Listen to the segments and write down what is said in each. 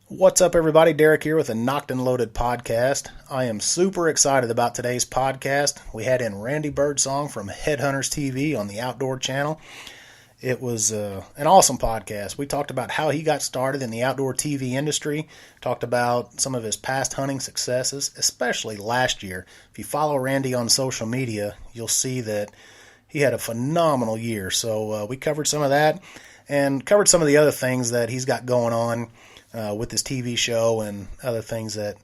What's up, everybody? Derek here with a Nocked and Loaded podcast. I am super excited about today's podcast. We had in Randy Birdsong from Headhunters TV on the Outdoor Channel. It was an awesome podcast. We talked about how he got started in the outdoor TV industry, talked about some of his past hunting successes, especially last year. If you follow Randy on social media, you'll see that he had a phenomenal year. So we covered some of that and covered some of the other things that he's got going on with his TV show and other things that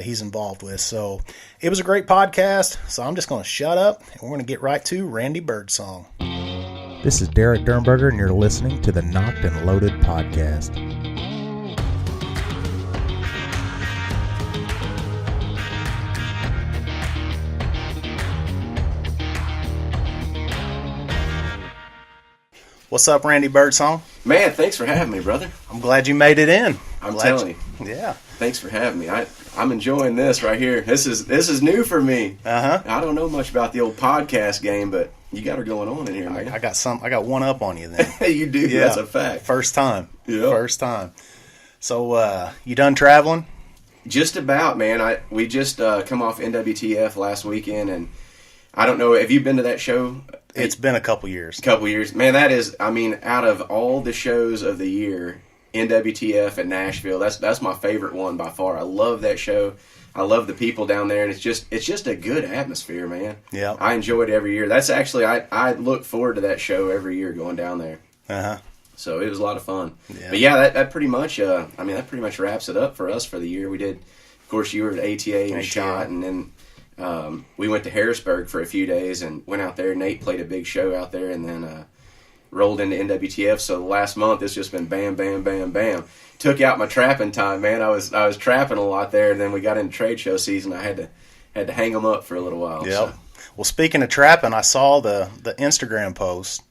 he's involved with. So it was a great podcast, so I'm just going to shut up, and we're going to get right to Randy Birdsong. This is Derek Dirnberger, and you're listening to the Nocked and Loaded podcast. What's up, Randy Birdsong? Man, thanks for having me, brother. I'm glad you made it in. I'm telling you. Yeah. Thanks for having me. I'm enjoying this right here. This is new for me. I don't know much about the old podcast game, but you got her going on in here, man. I got one up on you then. You do. Yeah. That's a fact. First time. Yeah. First time. So you done traveling? Just about, man. We just come off NWTF last weekend, and I don't know. Have you been to that show? It's been a couple years. Man, that is, out of all the shows of the year, NWTF at Nashville, that's my favorite one by far. I love that show. I love the people down there, and it's just a good atmosphere, man. Yeah. I enjoy it every year. That's actually, I look forward to that show every year going down there. Uh-huh. So it was a lot of fun. Yeah. But yeah, that pretty much, that pretty much wraps it up for us for the year. We did, of course, you were at ATA and shot, and then we went to Harrisburg for a few days and went out there. Nate played a big show out there, and then rolled into NWTF. So the last month, it's just been bam, bam, bam, bam. Took out my trapping time, man. I was trapping a lot there, and then we got into trade show season. I had to hang them up for a little while. Yeah. So. Well, speaking of trapping, I saw the Instagram post.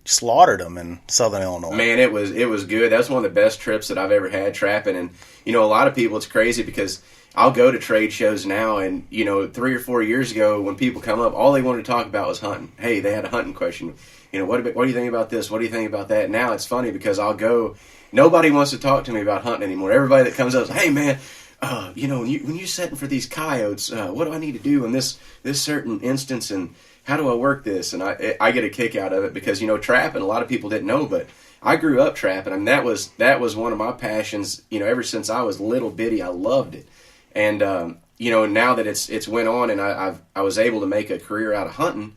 Slaughtered them in Southern Illinois. Man, it was good. That was one of the best trips that I've ever had trapping. And a lot of people, it's crazy because I'll go to trade shows now, and 3 or 4 years ago when people come up, all they wanted to talk about was hunting. Hey, they had a hunting question. What do you think about this? What do you think about that? Now it's funny because I'll go. Nobody wants to talk to me about hunting anymore. Everybody that comes up says, "Hey, man, when you're setting for these coyotes, what do I need to do in this certain instance, and how do I work this?" And I get a kick out of it because trapping. A lot of people didn't know, but I grew up trapping. I mean, that was one of my passions. Ever since I was little bitty, I loved it. And now that it's went on, and I was able to make a career out of hunting,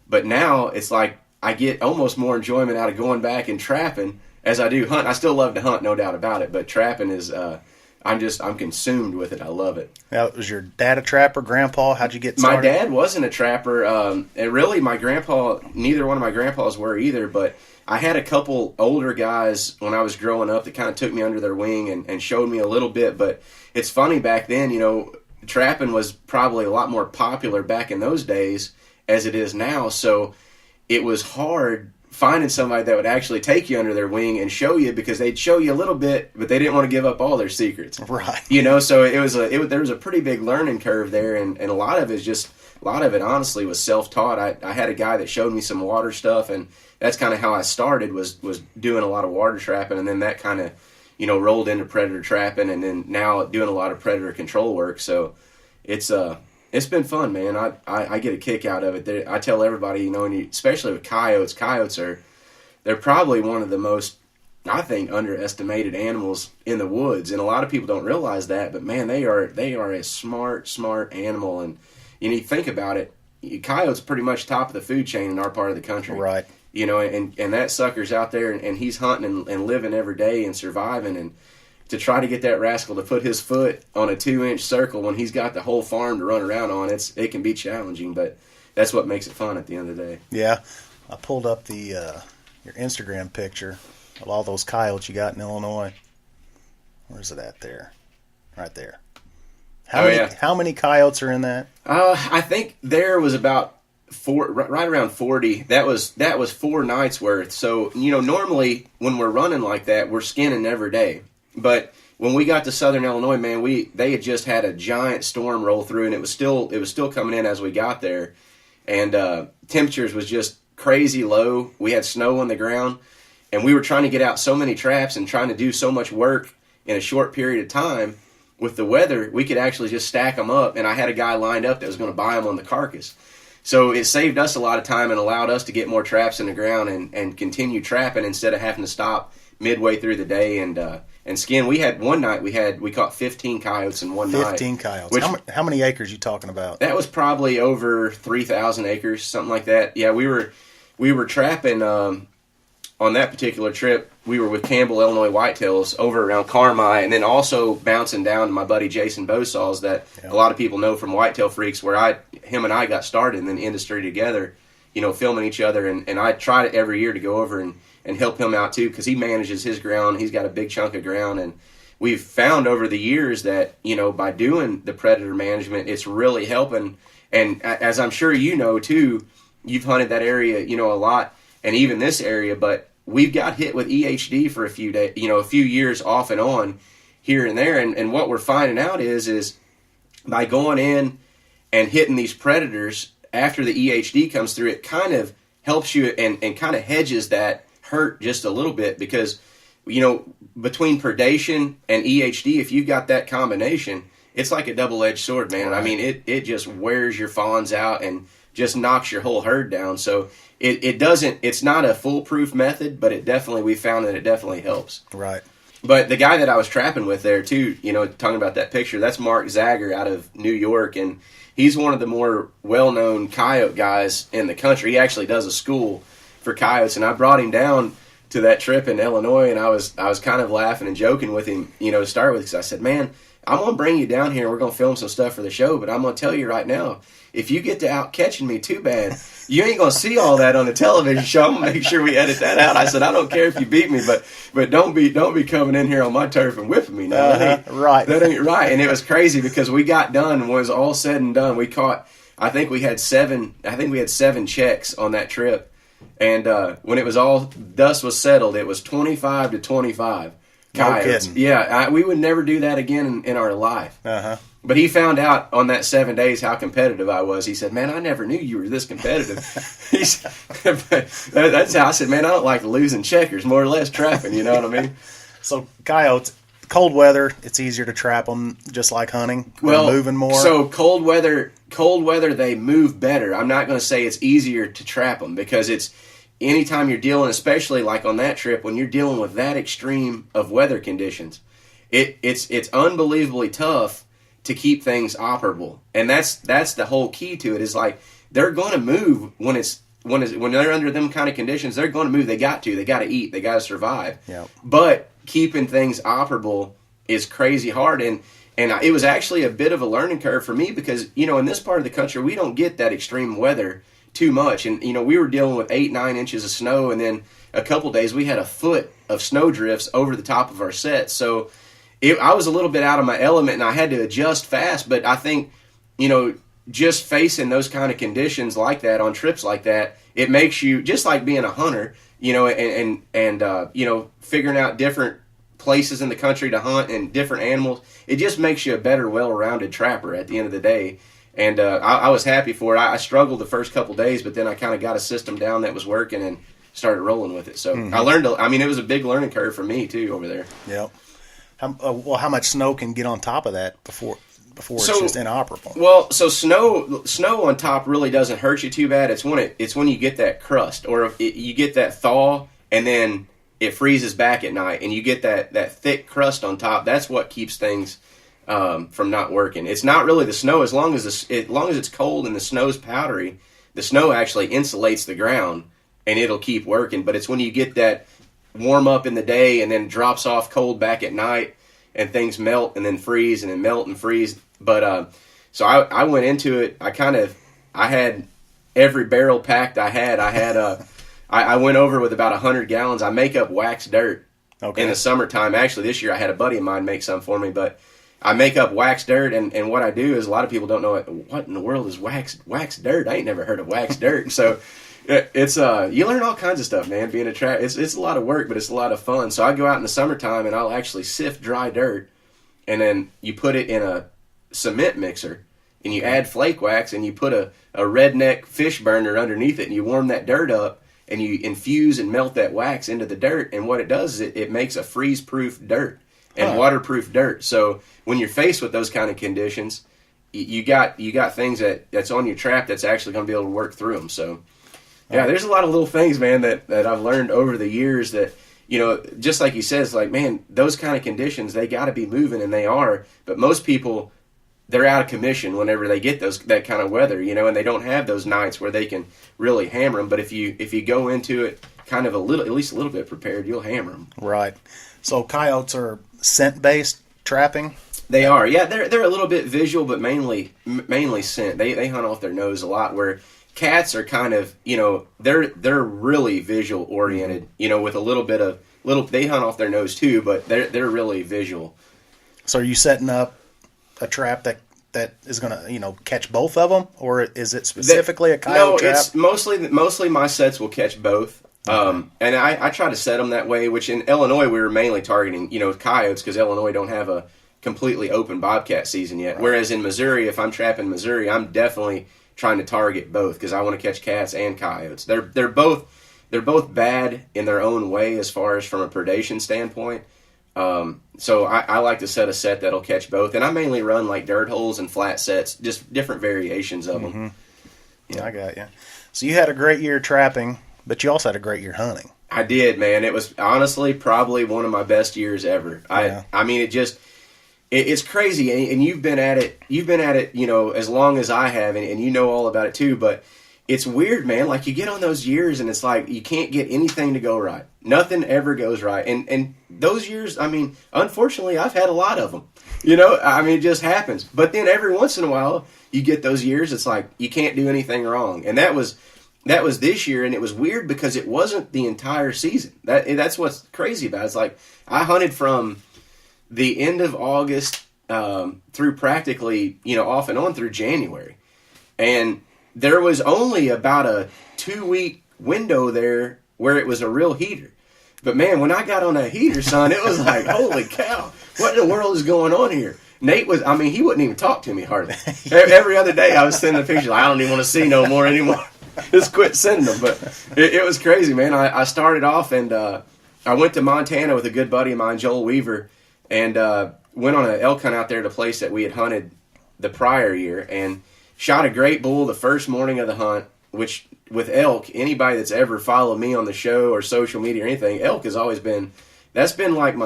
but now it's like I get almost more enjoyment out of going back and trapping as I do hunt. I still love to hunt, no doubt about it, but trapping is I'm consumed with it. I love it. Now, was your dad a trapper? Grandpa? How'd you get started? My dad wasn't a trapper, and really my grandpa, neither one of my grandpas were either, but I had a couple older guys when I was growing up that kind of took me under their wing and showed me a little bit. But it's funny, back then, trapping was probably a lot more popular back in those days as it is now. So it was hard finding somebody that would actually take you under their wing and show you, because they'd show you a little bit, but they didn't want to give up all their secrets. Right. So there was a pretty big learning curve there, and a lot of it honestly was self-taught. I had a guy that showed me some water stuff, and that's kind of how I started, was doing a lot of water trapping, and then that kind of, rolled into predator trapping, and then now doing a lot of predator control work. So it's been fun, man. I get a kick out of it. I tell everybody, especially with coyotes. They're probably one of the most, I think, underestimated animals in the woods, and a lot of people don't realize that. But man, they are a smart animal, and you think about it. Coyote's pretty much top of the food chain in our part of the country, right? And that sucker's out there, and he's hunting and living every day and surviving, and to try to get that rascal to put his foot on a 2-inch circle when he's got the whole farm to run around on, it can be challenging, but that's what makes it fun at the end of the day. Yeah. I pulled up your Instagram picture of all those coyotes you got in Illinois. Where's it at there? Right there. How many coyotes are in that? I think there was about right around 40. That was 4 nights worth. So, normally when we're running like that, we're skinning every day. But when we got to Southern Illinois, man, they had just had a giant storm roll through, and it was still coming in as we got there, and temperatures was just crazy low. We had snow on the ground, and we were trying to get out so many traps and trying to do so much work in a short period of time with the weather, we could actually just stack them up. And I had a guy lined up that was going to buy them on the carcass. So it saved us a lot of time and allowed us to get more traps in the ground and continue trapping instead of having to stop midway through the day and skin. We had one night we caught 15 coyotes in one night. 15 coyotes. How many acres you talking about? That was probably over 3,000 acres, something like that. Yeah, we were trapping on that particular trip. We were with Campbell, Illinois Whitetails over around Carmi, and then also bouncing down to my buddy Jason Bosaws that a lot of people know from Whitetail Freaks, where him and I got started in the industry together, filming each other, and I try it every year to go over and help him out too, because he manages his ground. He's got a big chunk of ground, and we've found over the years that, by doing the predator management, it's really helping. And as I'm sure you know too, you've hunted that area, a lot, and even this area, but we've got hit with EHD for a few days, a few years off and on here and there. And what we're finding out is by going in and hitting these predators after the EHD comes through, it kind of helps you and kind of hedges that hurt just a little bit, because, between predation and EHD, if you've got that combination, it's like a double-edged sword, man. Right. I mean, it just wears your fawns out and just knocks your whole herd down. So it's not a foolproof method, but we found that it definitely helps. Right. But the guy that I was trapping with there too, talking about that picture, that's Mark Zager out of New York, and he's one of the more well-known coyote guys in the country. He actually does a school for coyotes, and I brought him down to that trip in Illinois, and I was kind of laughing and joking with him, to start with, because I said, man, I'm going to bring you down here, and we're going to film some stuff for the show, but I'm going to tell you right now, if you get to out catching me too bad, you ain't going to see all that on the television show. I'm going to make sure we edit that out. I said, I don't care if you beat me, but don't be coming in here on my turf and whipping me now. Right. That ain't right. And it was crazy, because we got done, and when it was all said and done, we caught, I think we had 7 checks on that trip. And when it was all, dust was settled, it was 25 to 25 coyotes. No kidding. Yeah, we would never do that again in our life. Uh-huh. But he found out on that 7 days how competitive I was. He said, man, I never knew you were this competitive. That's how I said, man, I don't like losing checkers, more or less trapping, you know what I mean? So coyotes, cold weather, it's easier to trap them, just like hunting. Well, they're moving more. So cold weather, they move better. I'm not going to say it's easier to trap them, because it's anytime you're dealing, especially like on that trip, when you're dealing with that extreme of weather conditions, it's unbelievably tough to keep things operable. And that's the whole key to it, is like they're going to move when they're under them kind of conditions. They're going to move. They got to eat. They got to survive. Yep. But keeping things operable is crazy hard. And it was actually a bit of a learning curve for me, because, in this part of the country, we don't get that extreme weather too much. And, we were dealing with 8-9 inches of snow, and then a couple days we had a foot of snow drifts over the top of our set. So I was a little bit out of my element, and I had to adjust fast. But I think, just facing those kind of conditions like that on trips like that, it makes you, just like being a hunter, and figuring out different places in the country to hunt and different animals, it just makes you a better, well-rounded trapper at the end of the day. And I was happy for it. I struggled the first couple days, but then I kind of got a system down that was working and started rolling with it. So I learned. It was a big learning curve for me too over there. Yep. How much snow can get on top of that before it's just inoperable? Well, so snow on top really doesn't hurt you too bad. It's when you get that crust, or you get that thaw, and then it freezes back at night, and you get that thick crust on top. That's what keeps things from not working. It's not really the snow. As long as it's cold and the snow's powdery, the snow actually insulates the ground, and it'll keep working. But it's when you get that warm up in the day and then drops off cold back at night, and things melt and then freeze and then melt and freeze. But so I went into it. I had every barrel packed. I went over with about 100 gallons. I make up wax dirt in the summertime. Actually, this year I had a buddy of mine make some for me, but I make up wax dirt, and what I do is, a lot of people don't know what in the world is wax dirt. I ain't never heard of wax dirt. So it's you learn all kinds of stuff, man. Being a trap, it's a lot of work, but it's a lot of fun. So I go out in the summertime and I'll actually sift dry dirt, and then you put it in a cement mixer, and you add flake wax, and you put a redneck fish burner underneath it, and you warm that dirt up, and you infuse and melt that wax into the dirt. And what it does is it makes a freeze-proof dirt. and waterproof dirt. So when you're faced with those kind of conditions, you got things that's on your trap that's actually going to be able to work through them. So yeah, there's a lot of little things, man, that I've learned over the years that, just like he says, like, man, those kind of conditions, they got to be moving, and they are. But most people, they're out of commission whenever they get that kind of weather, and they don't have those nights where they can really hammer them. But if you go into it kind of at least a little bit prepared, you'll hammer them. Right. So coyotes are scent-based trapping? They are. Yeah, they're a little bit visual, but mainly scent. They hunt off their nose a lot, where cats are kind of, they're really visual oriented, with a little bit of they hunt off their nose too, but they're really visual. So are you setting up a trap that is going to, catch both of them, or is it specifically a coyote trap? No, it's mostly my sets will catch both. And I try to set them that way, which in Illinois we were mainly targeting, coyotes, because Illinois don't have a completely open bobcat season yet. Right. Whereas in Missouri, if I'm trapping Missouri, I'm definitely trying to target both, because I want to catch cats and coyotes. They're both bad in their own way as far as from a predation standpoint. So I like to set a set that'll catch both, and I mainly run like dirt holes and flat sets, just different variations of them. Mm-hmm. Yeah, I got you. So you had a great year trapping, but you also had a great year hunting. I did, man. It was honestly probably one of my best years ever. Yeah. I mean, it's crazy, and you've been at it, as long as I have, and you know all about it too, but it's weird, man. Like, you get on those years, and it's like you can't get anything to go right. Nothing ever goes right. And those years, I mean, unfortunately, I've had a lot of them. It just happens. But then every once in a while, you get those years, it's like you can't do anything wrong. And that was this year, and it was weird because it wasn't the entire season. That's what's crazy about it. It's like I hunted from the end of August through practically, off and on through January. And there was only about a 2-week window there where it was a real heater. But man, when I got on that heater, son, it was like, holy cow, what in the world is going on here? Nate he wouldn't even talk to me hardly. Every other day I was sending a picture, like, I don't even want to see no more anymore. Just quit sending them. But it was crazy, man. I started off, and I went to Montana with a good buddy of mine, Joel Weaver, and went on an elk hunt out there at a place that we had hunted the prior year, and shot a great bull the first morning of the hunt, which with elk, anybody that's ever followed me on the show or social media or anything, elk has always been, that's been like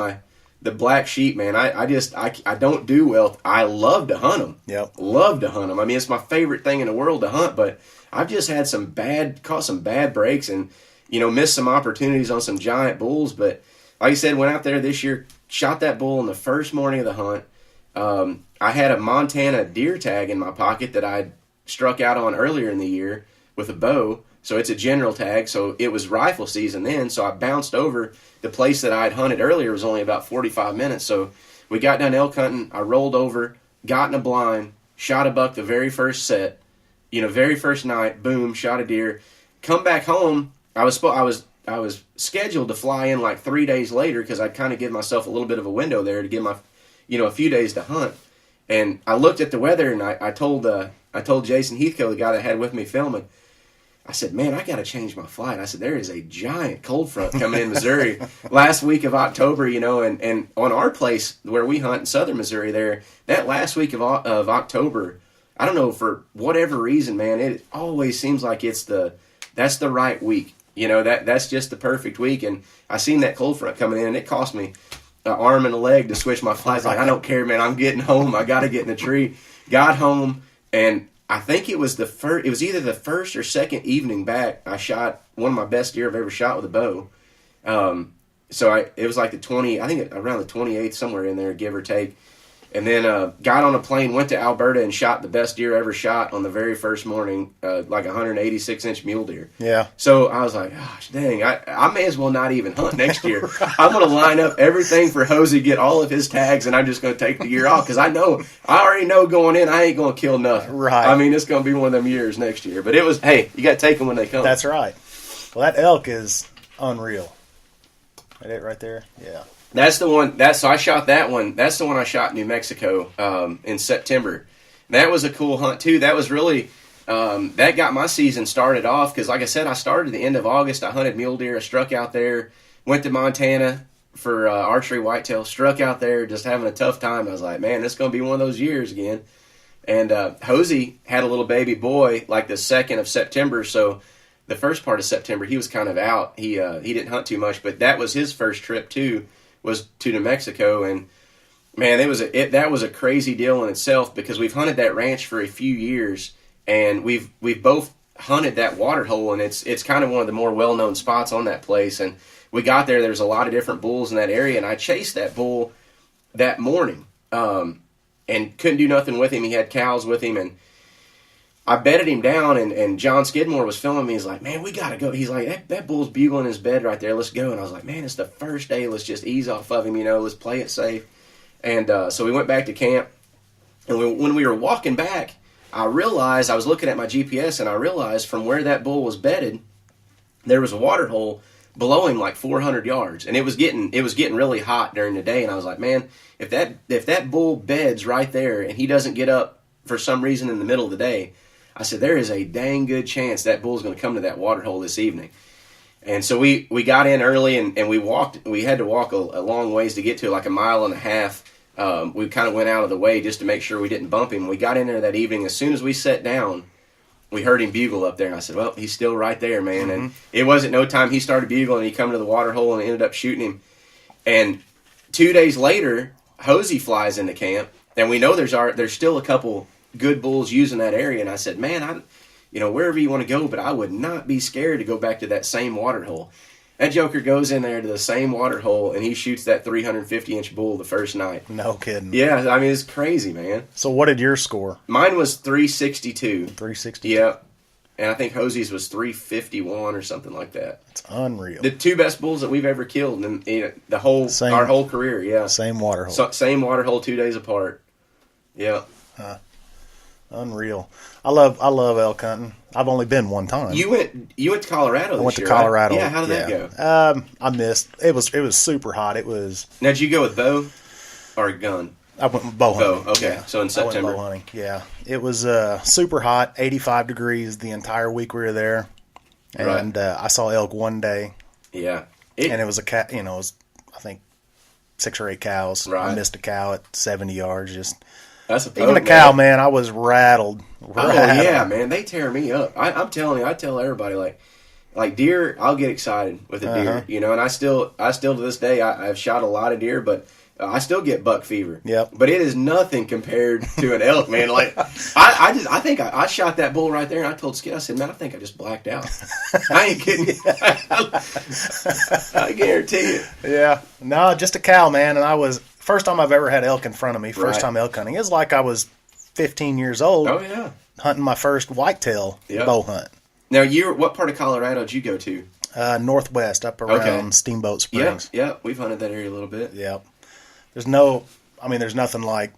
the black sheep, man. I don't do well. I love to hunt them. Yep. Love to hunt them. I mean, it's my favorite thing in the world to hunt, but I've just had caught some bad breaks, and, missed some opportunities on some giant bulls. But like I said, went out there this year, shot that bull on the first morning of the hunt. I had a Montana deer tag in my pocket that I'd struck out on earlier in the year with a bow. So it's a general tag. So it was rifle season then. So I bounced over the place that I'd hunted earlier. It was only about 45 minutes. So we got done elk hunting. I rolled over, got in a blind, shot a buck the very first set. Very first night, boom, shot a deer. Come back home. I was scheduled to fly in like 3 days later, because I'd kind of give myself a little bit of a window there to give my, a few days to hunt. And I looked at the weather, and I told Jason Heathcote, the guy that had with me filming, I said, man, I got to change my flight. I said, there is a giant cold front coming in Missouri last week of October, and on our place where we hunt in southern Missouri there, that last week of October, I don't know, for whatever reason, man, it always seems like that's the right week. That's just the perfect week. And I seen that cold front coming in, and it cost me an arm and a leg to switch my flights. Like, I don't care, man. I'm getting home. I got to get in the tree. Got home, and I think it was either the first or second evening back, I shot one of my best deer I've ever shot with a bow. It was like around the 28th, somewhere in there, give or take. And then got on a plane, went to Alberta, and shot the best deer ever shot on the very first morning, like a 186-inch mule deer. Yeah. So I was like, gosh, dang, I may as well not even hunt next year. I'm going to line up everything for Hosey, get all of his tags, and I'm just going to take the year off, because I already know going in, I ain't going to kill nothing. Right. I mean, it's going to be one of them years next year. But it was, hey, you got to take them when they come. That's right. Well, that elk is unreal. That it right there? Yeah. That's the one. So I shot that one. That's the one I shot in New Mexico in September. That was a cool hunt too. That was really that got my season started off, because, like I said, I started at the end of August. I hunted mule deer. I struck out there. Went to Montana. for archery whitetail. Struck out there, just having a tough time. I was like, man, this is going to be one of those years again. And Hosey had a little baby boy like the 2nd of September, so the first part of September he was kind of out. He didn't hunt too much, but that was his first trip too, was to New Mexico. And man, that was a crazy deal in itself, because we've hunted that ranch for a few years, and we've both hunted that water hole, and it's kind of one of the more well-known spots on that place. And we got there's a lot of different bulls in that area, and I chased that bull that morning and couldn't do nothing with him. He had cows with him, and I bedded him down, and John Skidmore was filming me. He's like, man, we got to go. He's like, that bull's bugling his bed right there. Let's go. And I was like, man, it's the first day. Let's just ease off of him, let's play it safe. And so we went back to camp, and when we were walking back, I realized, I was looking at my GPS, and I realized from where that bull was bedded, there was a water hole below him like 400 yards, and it was getting really hot during the day. And I was like, man, if that bull beds right there and he doesn't get up for some reason in the middle of the day, I said, there is a dang good chance that bull's going to come to that water hole this evening. And so we got in early, and we had to walk a long ways to get to it, like a mile and a half. We kind of went out of the way just to make sure we didn't bump him. We got in there that evening. As soon as we sat down, we heard him bugle up there, and I said, well, he's still right there, man. And it wasn't no time he started bugling, and he come to the water hole and ended up shooting him. And 2 days later, Hosey flies into camp, and we know there's still a couple good bulls using that area. And I said, man, wherever you want to go, but I would not be scared to go back to that same water hole. That joker goes in there to the same water hole, and he shoots that 350-inch bull the first night. No kidding. Yeah, I mean, it's crazy, man. So what did your score? Mine was 362. 362? Yeah. And I think Hosey's was 351 or something like that. It's unreal. The two best bulls that we've ever killed in our whole career, yeah. Same water hole. Same water hole, 2 days apart. Yeah. Unreal. I love elk hunting. I've only been one time. You went to Colorado this year, I went to Colorado. Right? Yeah, how did that go? I missed. It was super hot. It was. Now, did you go with bow or gun? I went with bow hunting. Bow, okay. Yeah. So in September. I went bow hunting. Yeah. It was super hot, 85 degrees the entire week we were there. And I saw elk one day. Yeah. And it was a cat, it was, I think, 6 or 8 cows. Right. I missed a cow at 70 yards. That's even a cow, man, I was rattled. Oh, yeah, man. They tear me up. I'm telling you, I tell everybody, like deer, I'll get excited with a deer, and I still to this day, I've shot a lot of deer, but I still get buck fever. Yep. But it is nothing compared to an elk, man. Like, I think I shot that bull right there, and I told Skid, I said, man, I think I just blacked out. I ain't kidding you. I guarantee you. Yeah. No, just a cow, man, and first time I've ever had elk in front of me, first time elk hunting. It was like I was 15 years old. Oh, yeah. Hunting my first whitetail bow hunt. Now, what part of Colorado did you go to? Northwest, up around Steamboat Springs. Yeah, we've hunted that area a little bit. Yep. There's nothing like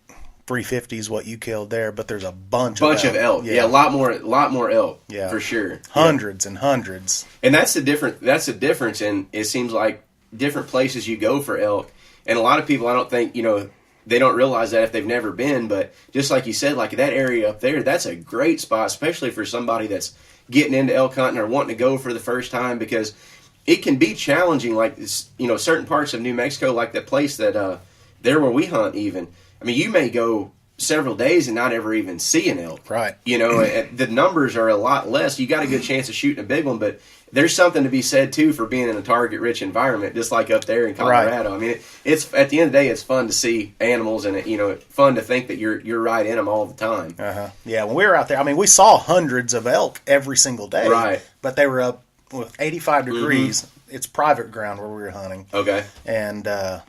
350s what you killed there, but there's a bunch of elk. Yeah, a lot more elk. Yeah, for sure. Hundreds and hundreds. And that's the difference. And it seems like different places you go for elk. And a lot of people, I don't think, they don't realize that if they've never been. But just like you said, like that area up there, that's a great spot, especially for somebody that's getting into elk hunting or wanting to go for the first time, because it can be challenging. Like, certain parts of New Mexico, like that place that there where we hunt even. I mean, you may go several days and not ever even see an elk. Right. The numbers are a lot less. You got a good chance of shooting a big one, but there's something to be said, too, for being in a target-rich environment, just like up there in Colorado. Right. I mean, it's at the end of the day, it's fun to see animals, and fun to think that you're right in them all the time. Yeah, when we were out there, I mean, we saw hundreds of elk every single day. Right. But they were up with 85 degrees. Mm-hmm. It's private ground where we were hunting. Okay. And it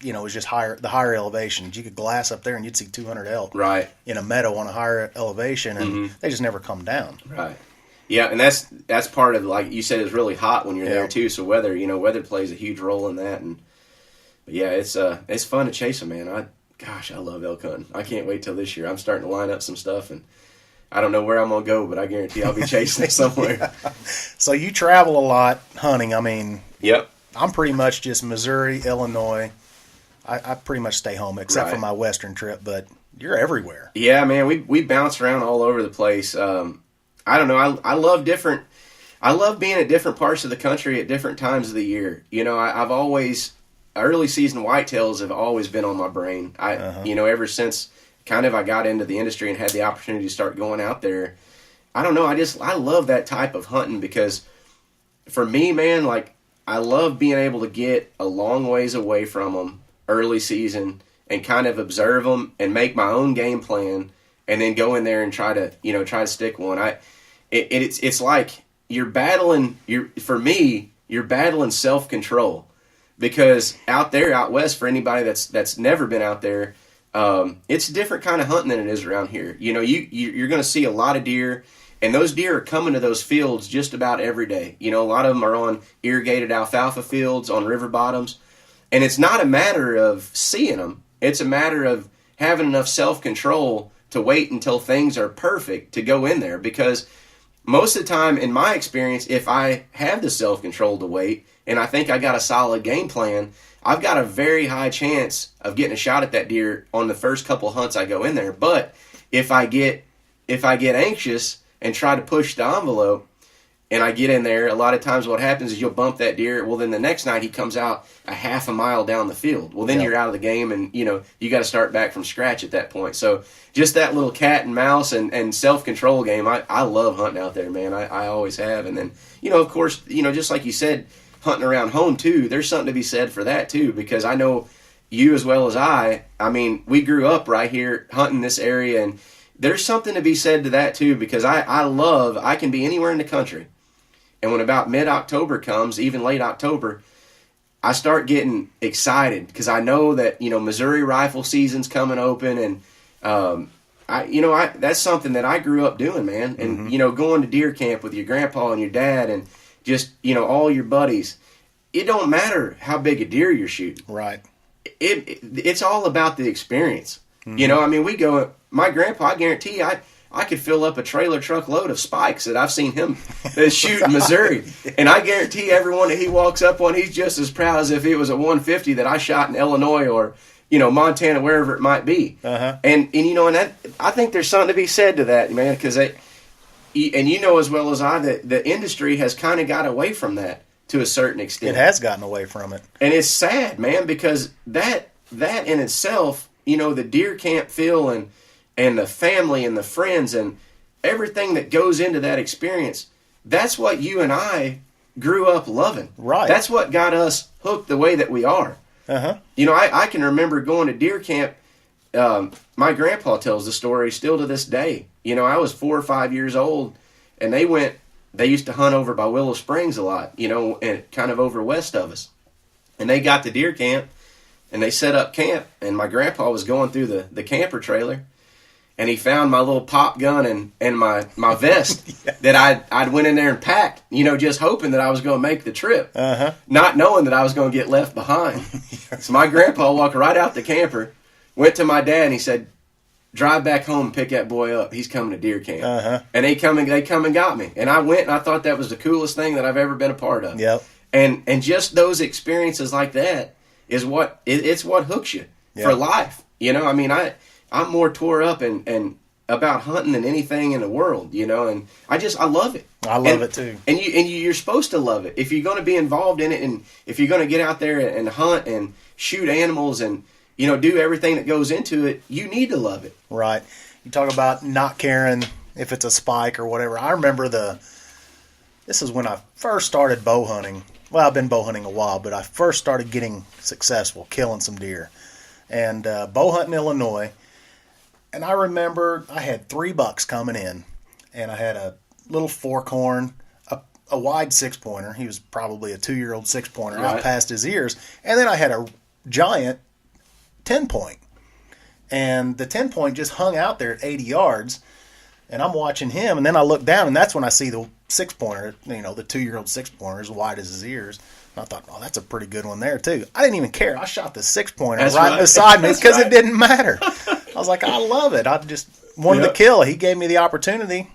was just the higher elevations. You could glass up there and you'd see 200 elk. Right. In a meadow on a higher elevation, and they just never come down. Right. Yeah, and that's part of, like you said, it's really hot when you're there too. So weather plays a huge role in that. But yeah, it's fun to chase them, man. I love elk hunting. I can't wait till this year. I'm starting to line up some stuff, and I don't know where I'm gonna go, but I guarantee I'll be chasing it somewhere. Yeah. So you travel a lot hunting. I mean, yep. I'm pretty much just Missouri, Illinois. I pretty much stay home except for my western trip, but you're everywhere. Yeah, man. We bounce around all over the place. I don't know. I love being at different parts of the country at different times of the year. I've always early season whitetails have always been on my brain. Ever since kind of I got into the industry and had the opportunity to start going out there. I don't know. I love that type of hunting because for me, man, like I love being able to get a long ways away from them early season and kind of observe them and make my own game plan and then go in there and try to stick one. It's like you're battling self-control because out west, for anybody that's never been out there, it's a different kind of hunting than it is around here. You're going to see a lot of deer, and those deer are coming to those fields just about every day. A lot of them are on irrigated alfalfa fields, on river bottoms, and it's not a matter of seeing them. It's a matter of having enough self-control to wait until things are perfect to go in there, because most of the time, in my experience, if I have the self-control to wait and I think I got a solid game plan, I've got a very high chance of getting a shot at that deer on the first couple hunts I go in there. But if I get anxious and try to push the envelope and I get in there, a lot of times what happens is you'll bump that deer. Well, then the next night he comes out a half a mile down the field. Well, then you're out of the game, and you got to start back from scratch at that point. So just that little cat and mouse and self-control game, I love hunting out there, man. I always have. And then, of course, just like you said, hunting around home too, there's something to be said for that too, because I know you as well as I mean, we grew up right here hunting this area, and there's something to be said to that too, because I can be anywhere in the country. And when about mid-October comes, even late October, I start getting excited because I know that, Missouri rifle season's coming open, and that's something that I grew up doing, man. And, going to deer camp with your grandpa and your dad and just, all your buddies, it don't matter how big a deer you're shooting. Right. It's all about the experience. Mm-hmm. We go, my grandpa, I guarantee you, I could fill up a trailer truck load of spikes that I've seen him shoot in Missouri. And I guarantee everyone that he walks up on, he's just as proud as if it was a 150 that I shot in Illinois or, Montana, wherever it might be. Uh-huh. And that, I think there's something to be said to that, man, because as well as I, that the industry has kind of got away from that to a certain extent. It has gotten away from it. And it's sad, man, because that in itself, the deer camp feel and the family and the friends and everything that goes into that experience, that's what you and I grew up loving. Right. That's what got us hooked the way that we are. Uh-huh. I can remember going to deer camp. My grandpa tells the story still to this day. I was 4 or 5 years old, and they used to hunt over by Willow Springs a lot, and kind of over west of us. And they got to deer camp, and they set up camp, and my grandpa was going through the camper trailer, and he found my little pop gun and my vest that I'd went in there and packed, just hoping that I was going to make the trip, not knowing that I was going to get left behind. So my grandpa walked right out the camper, went to my dad, and he said, "Drive back home and pick that boy up. He's coming to deer camp." Uh-huh. And they come and got me. And I went, and I thought that was the coolest thing that I've ever been a part of. Yep. And just those experiences like that is what hooks you for life. I'm more tore up and about hunting than anything in the world, and I love it. I love it too. And you're supposed to love it. If you're going to be involved in it, and if you're going to get out there and hunt and shoot animals and do everything that goes into it, you need to love it. Right. You talk about not caring if it's a spike or whatever. I remember this is when I first started bow hunting. Well, I've been bow hunting a while, but I first started getting successful, killing some deer. And bow hunting in Illinois. And I remember I had 3 bucks coming in, and I had a little fork horn, a wide 6-pointer. He was probably a 2-year-old 6-pointer out past his ears. And then I had a giant 10-point. And the 10-point just hung out there at 80 yards, and I'm watching him, and then I look down, and that's when I see the 6-pointer, the 2-year-old 6-pointer as wide as his ears. And I thought, oh, that's a pretty good one there, too. I didn't even care. I shot the 6-pointer beside me because it didn't matter. I was like, I love it. I just wanted to kill. He gave me the opportunity.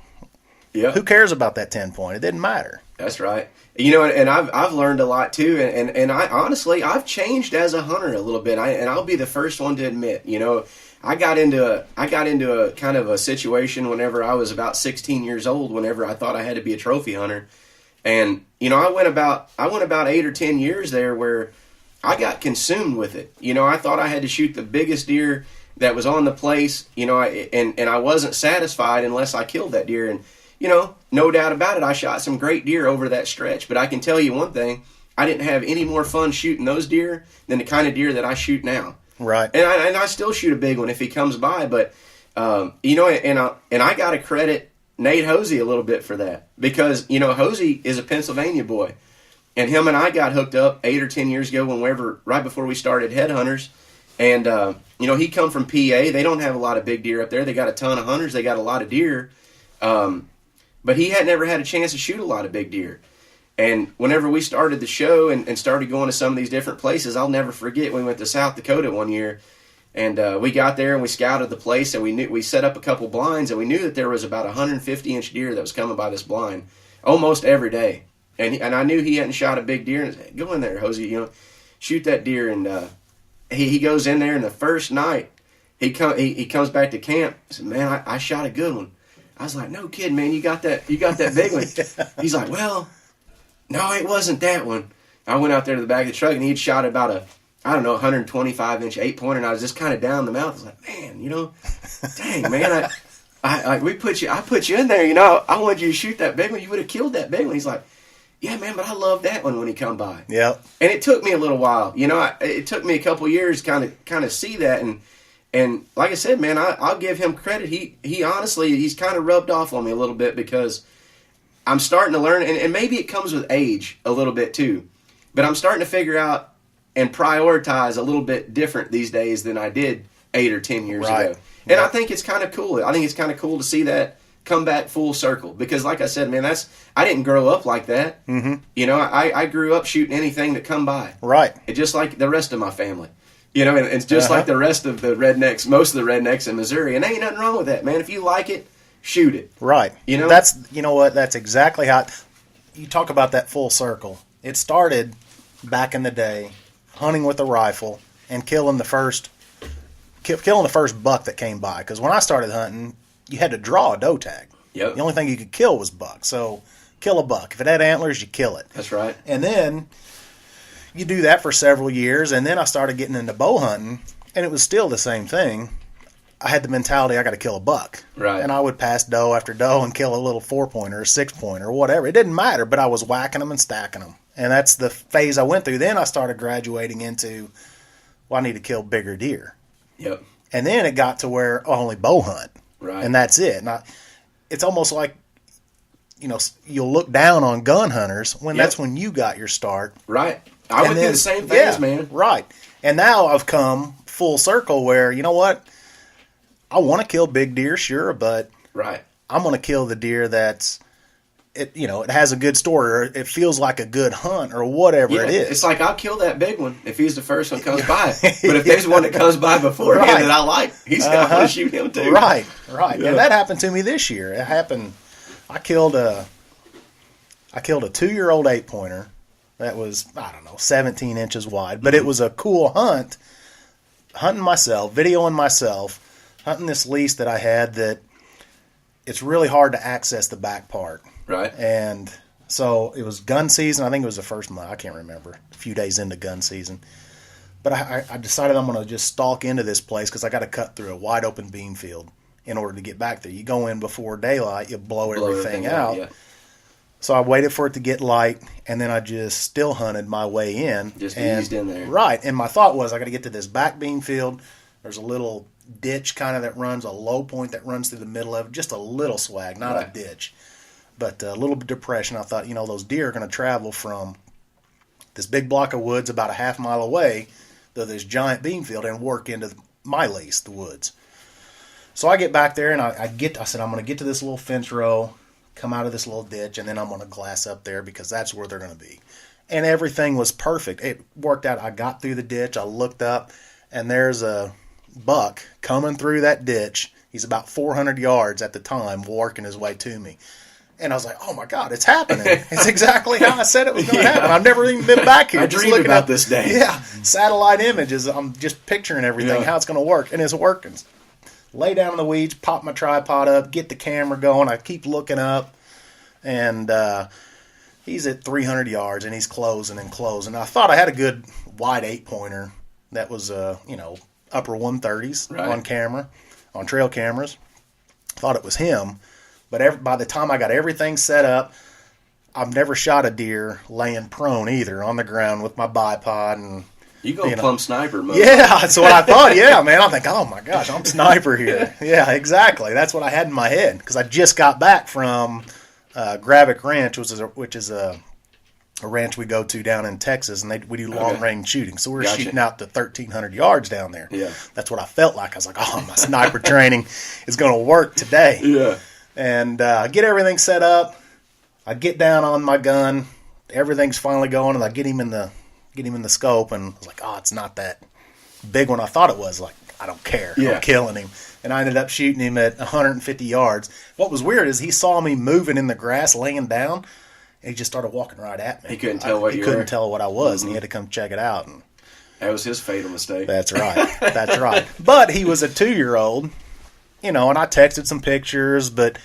Yeah. Who cares about that 10-point? It didn't matter. That's right. And I've learned a lot too, and I honestly I've changed as a hunter a little bit. And I'll be the first one to admit, I got into a kind of a situation whenever I was about 16 years old. Whenever I thought I had to be a trophy hunter, and I went about 8 or 10 years there where I got consumed with it. I thought I had to shoot the biggest deer that was on the place, and I wasn't satisfied unless I killed that deer. And, no doubt about it, I shot some great deer over that stretch. But I can tell you one thing, I didn't have any more fun shooting those deer than the kind of deer that I shoot now. Right. And I still shoot a big one if he comes by. But, and I got to credit Nate Hosey a little bit for that. Because, Hosey is a Pennsylvania boy. And him and I got hooked up 8 or 10 years ago right before we started Headhunters. And, he come from PA. They don't have a lot of big deer up there. They got a ton of hunters. They got a lot of deer. But he had never had a chance to shoot a lot of big deer. And whenever we started the show and started going to some of these different places, I'll never forget we went to South Dakota one year. And we got there and we scouted the place. And we set up a couple blinds. And we knew that there was about a 150-inch deer that was coming by this blind almost every day. And I knew he hadn't shot a big deer. And I said, go in there, Hosey, shoot that deer. And he goes in there, and the first night he comes back to camp. I said, man, I shot a good one. I was like, no kidding, man, you got that big one. Yeah. He's like, well, no, it wasn't that one. I went out there to the back of the truck, and he'd shot about a 125-inch 8-pointer, and I was just kind of down in the mouth. I was like, man, dang, man, I put you in there, I wanted you to shoot that big one. You would have killed that big one. He's like, yeah, man, but I love that one when he come by. Yeah. And it took me a little while. It took me a couple years kind of see that. And like I said, man, I'll give him credit. He honestly, he's kind of rubbed off on me a little bit because I'm starting to learn, and maybe it comes with age a little bit too, but I'm starting to figure out and prioritize a little bit different these days than I did 8 or 10 years ago. And I think it's kind of cool. I think it's kind of cool to see that come back full circle because, like I said, man, I didn't grow up like that. Mm-hmm. I grew up shooting anything that come by. Right. It just like the rest of my family. And it's just like the rest of the rednecks, most of the rednecks in Missouri. And there ain't nothing wrong with that, man. If you like it, shoot it. Right. That's that's exactly how you talk about that full circle. It started back in the day, hunting with a rifle and killing the first buck that came by. Because when I started hunting, you had to draw a doe tag. Yep. The only thing you could kill was buck. So kill a buck. If it had antlers, you kill it. That's right. And then you do that for several years, and then I started getting into bow hunting, and it was still the same thing. I had the mentality I got to kill a buck. Right. And I would pass doe after doe and kill a little 4-pointer or 6-pointer or whatever. It didn't matter, but I was whacking them and stacking them. And that's the phase I went through. Then I started graduating into, I need to kill bigger deer. Yep. And then it got to where I only bow hunt. Right. And that's it. And it's almost like, you'll look down on gun hunters when that's when you got your start. Right. I went through the same things, man. Right. And now I've come full circle where, you know what? I want to kill big deer, sure, but right. I'm going to kill the deer it has a good story or it feels like a good hunt or whatever it is. It's like I'll kill that big one if he's the first one that comes by. But if there's one that comes by beforehand that I like, I'm going to shoot him too. Right. Yeah. And that happened to me this year. It happened. I killed a 2-year-old 8-pointer that was, 17 inches wide. But it was a cool hunt, hunting myself, videoing myself, hunting this lease that I had that it's really hard to access the back part. Right. And so it was gun season. I think it was the first month. I can't remember. A few days into gun season. But I decided I'm going to just stalk into this place because I got to cut through a wide open bean field in order to get back there. You go in before daylight, you blow everything out. Yeah. So I waited for it to get light, and then I just still hunted my way in. Just eased in there. Right. And my thought was I got to get to this back bean field. There's a little ditch kind of that runs, a low point that runs through the middle of it. Just a little swag, not a ditch. But a little depression. I thought, those deer are going to travel from this big block of woods about a half mile away to this giant bean field and work into my lease, the woods. So I get back there and I said, I'm going to get to this little fence row, come out of this little ditch, and then I'm going to glass up there because that's where they're going to be. And everything was perfect. It worked out. I got through the ditch. I looked up, and there's a buck coming through that ditch. He's about 400 yards at the time, working his way to me. And I was like, oh, my God, it's happening. It's exactly how I said it was going to happen. I've never even been back here. I dreamed about this day. Yeah, satellite images. I'm just picturing everything, how it's going to work. And it's working. Lay down in the weeds, pop my tripod up, get the camera going. I keep looking up. And he's at 300 yards, and he's closing and closing. I thought I had a good wide 8-pointer that was, upper 130s Right. on camera, on trail cameras. Thought it was him. But by the time I got everything set up, I've never shot a deer laying prone either on the ground with my bipod and You go plumb sniper mode. yeah, that's what I thought. Yeah, man. I think, oh my gosh, I'm sniper here. Yeah, exactly. That's what I had in my head because I just got back from Gravic Ranch, which is a ranch we go to down in Texas, and we do long range shooting. So we're shooting out to 1,300 yards down there. Yeah, that's what I felt like. I was like, oh, my sniper training is going to work today. Yeah, and get everything set up. I get down on my gun. Everything's finally going, and I get him in the scope, and I was like, oh, it's not that big one I thought it was. Like, I don't care. Yeah. I'm killing him. And I ended up shooting him at 150 yards. What was weird is he saw me moving in the grass, laying down, and he just started walking right at me. He couldn't tell what you were. He couldn't tell what I was, and he had to come check it out. And that was his fatal mistake. that's right. That's right. But he was a 2-year-old, and I texted some pictures, but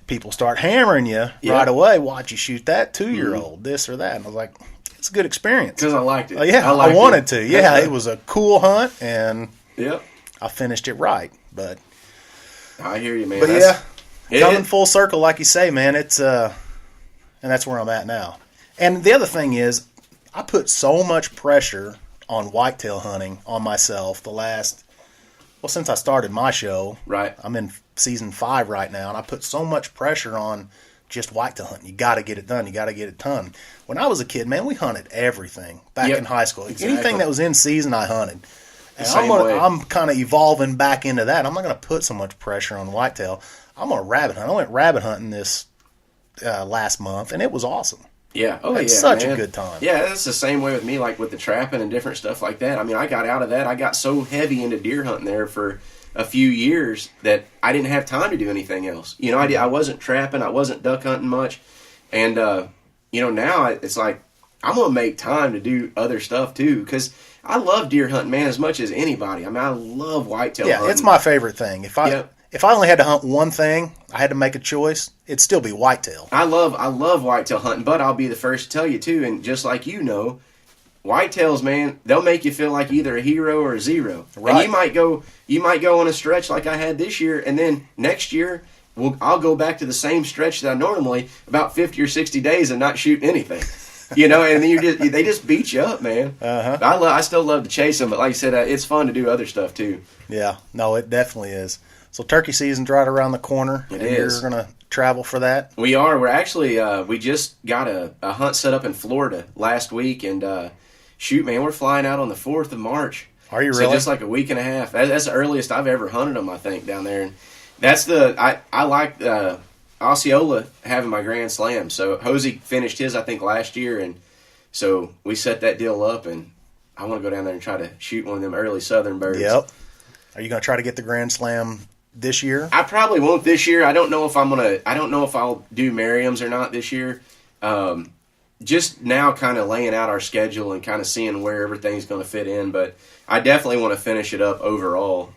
people start hammering you right away. Why'd you shoot that 2-year-old? This or that? And I was like, it's a good experience. Because I liked it. I wanted to. Yeah, it was a cool hunt, and I finished it right. But I hear you, man. But coming full circle, like you say, man, it's and that's where I'm at now. And the other thing is, I put so much pressure on whitetail hunting on myself since I started my show. Right. I'm in season 5 right now, and I put so much pressure on just whitetail hunting. You got to get it done. You got to get it done. When I was a kid, man, we hunted everything back in high school. Exactly. Anything that was in season, I hunted. And I'm kind of evolving back into that. I'm not going to put so much pressure on whitetail. I'm going to rabbit hunt. I went rabbit hunting this last month, and it was awesome. Yeah. Oh, it's such a good time. Yeah, that's the same way with me, like with the trapping and different stuff like that. I mean, I got out of that. I got so heavy into deer hunting there for a few years that I didn't have time to do anything else. I wasn't trapping. I wasn't duck hunting much. And, now it's like I'm going to make time to do other stuff too, because I love deer hunting, man, as much as anybody. I mean, I love whitetail hunting. Yeah, it's my favorite thing. If I only had to hunt one thing, I had to make a choice, it'd still be whitetail. I love whitetail hunting, but I'll be the first to tell you too, and just like whitetails, man, they'll make you feel like either a hero or a zero. Right. And you might go on a stretch like I had this year, and then next year I'll go back to the same stretch that I normally, about 50 or 60 days, and not shoot anything. And then they just beat you up, man. Uh-huh. I still love to chase them, but like I said, it's fun to do other stuff too. Yeah, no, it definitely is. So turkey season's right around the corner. It is. You're going to travel for that? We are. We're actually, we just got a hunt set up in Florida last week, and shoot, man, we're flying out on the 4th of March. Are you really? So just like a week and a half. That's the earliest I've ever hunted them, I think, down there. And that's I like Osceola having my Grand Slam. So Hosey finished his, I think, last year, and so we set that deal up, and I want to go down there and try to shoot one of them early southern birds. Yep. Are you going to try to get the Grand Slam this year? I probably won't this year. I don't know if I'll do Merriam's or not this year. Just now kind of laying out our schedule and kind of seeing where everything's going to fit in, but I definitely want to finish it up overall.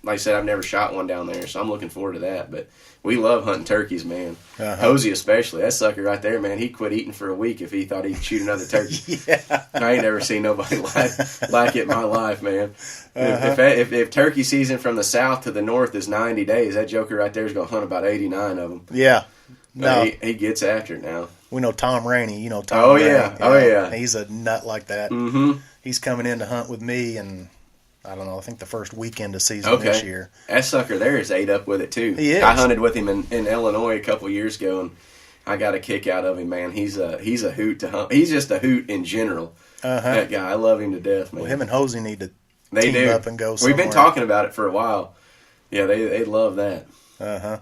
Like I said, I've never shot one down there, so I'm looking forward to that. But we love hunting turkeys, man. Uh-huh. Hosey especially. That sucker right there, man, he'd quit eating for a week if he thought he'd shoot another turkey. Yeah. I ain't never seen nobody like it in my life, man. Uh-huh. If turkey season from the south to the north is 90 days, that joker right there is going to hunt about 89 of them. Yeah. No. He gets after it now. We know Tom Rainey. Tom Oh, Rainey. yeah. Oh, yeah. He's a nut like that. Mm-hmm. He's coming in to hunt with me, and I don't know, I think the first weekend of season this year. That sucker there is ate up with it, too. He is. I hunted with him in Illinois a couple years ago, and I got a kick out of him, man. He's a hoot to hunt. He's just a hoot in general. Uh-huh. That guy. I love him to death, man. Well, him and Hosey need to team up and go somewhere. We've been talking about it for a while. Yeah, they love that. Uh-huh.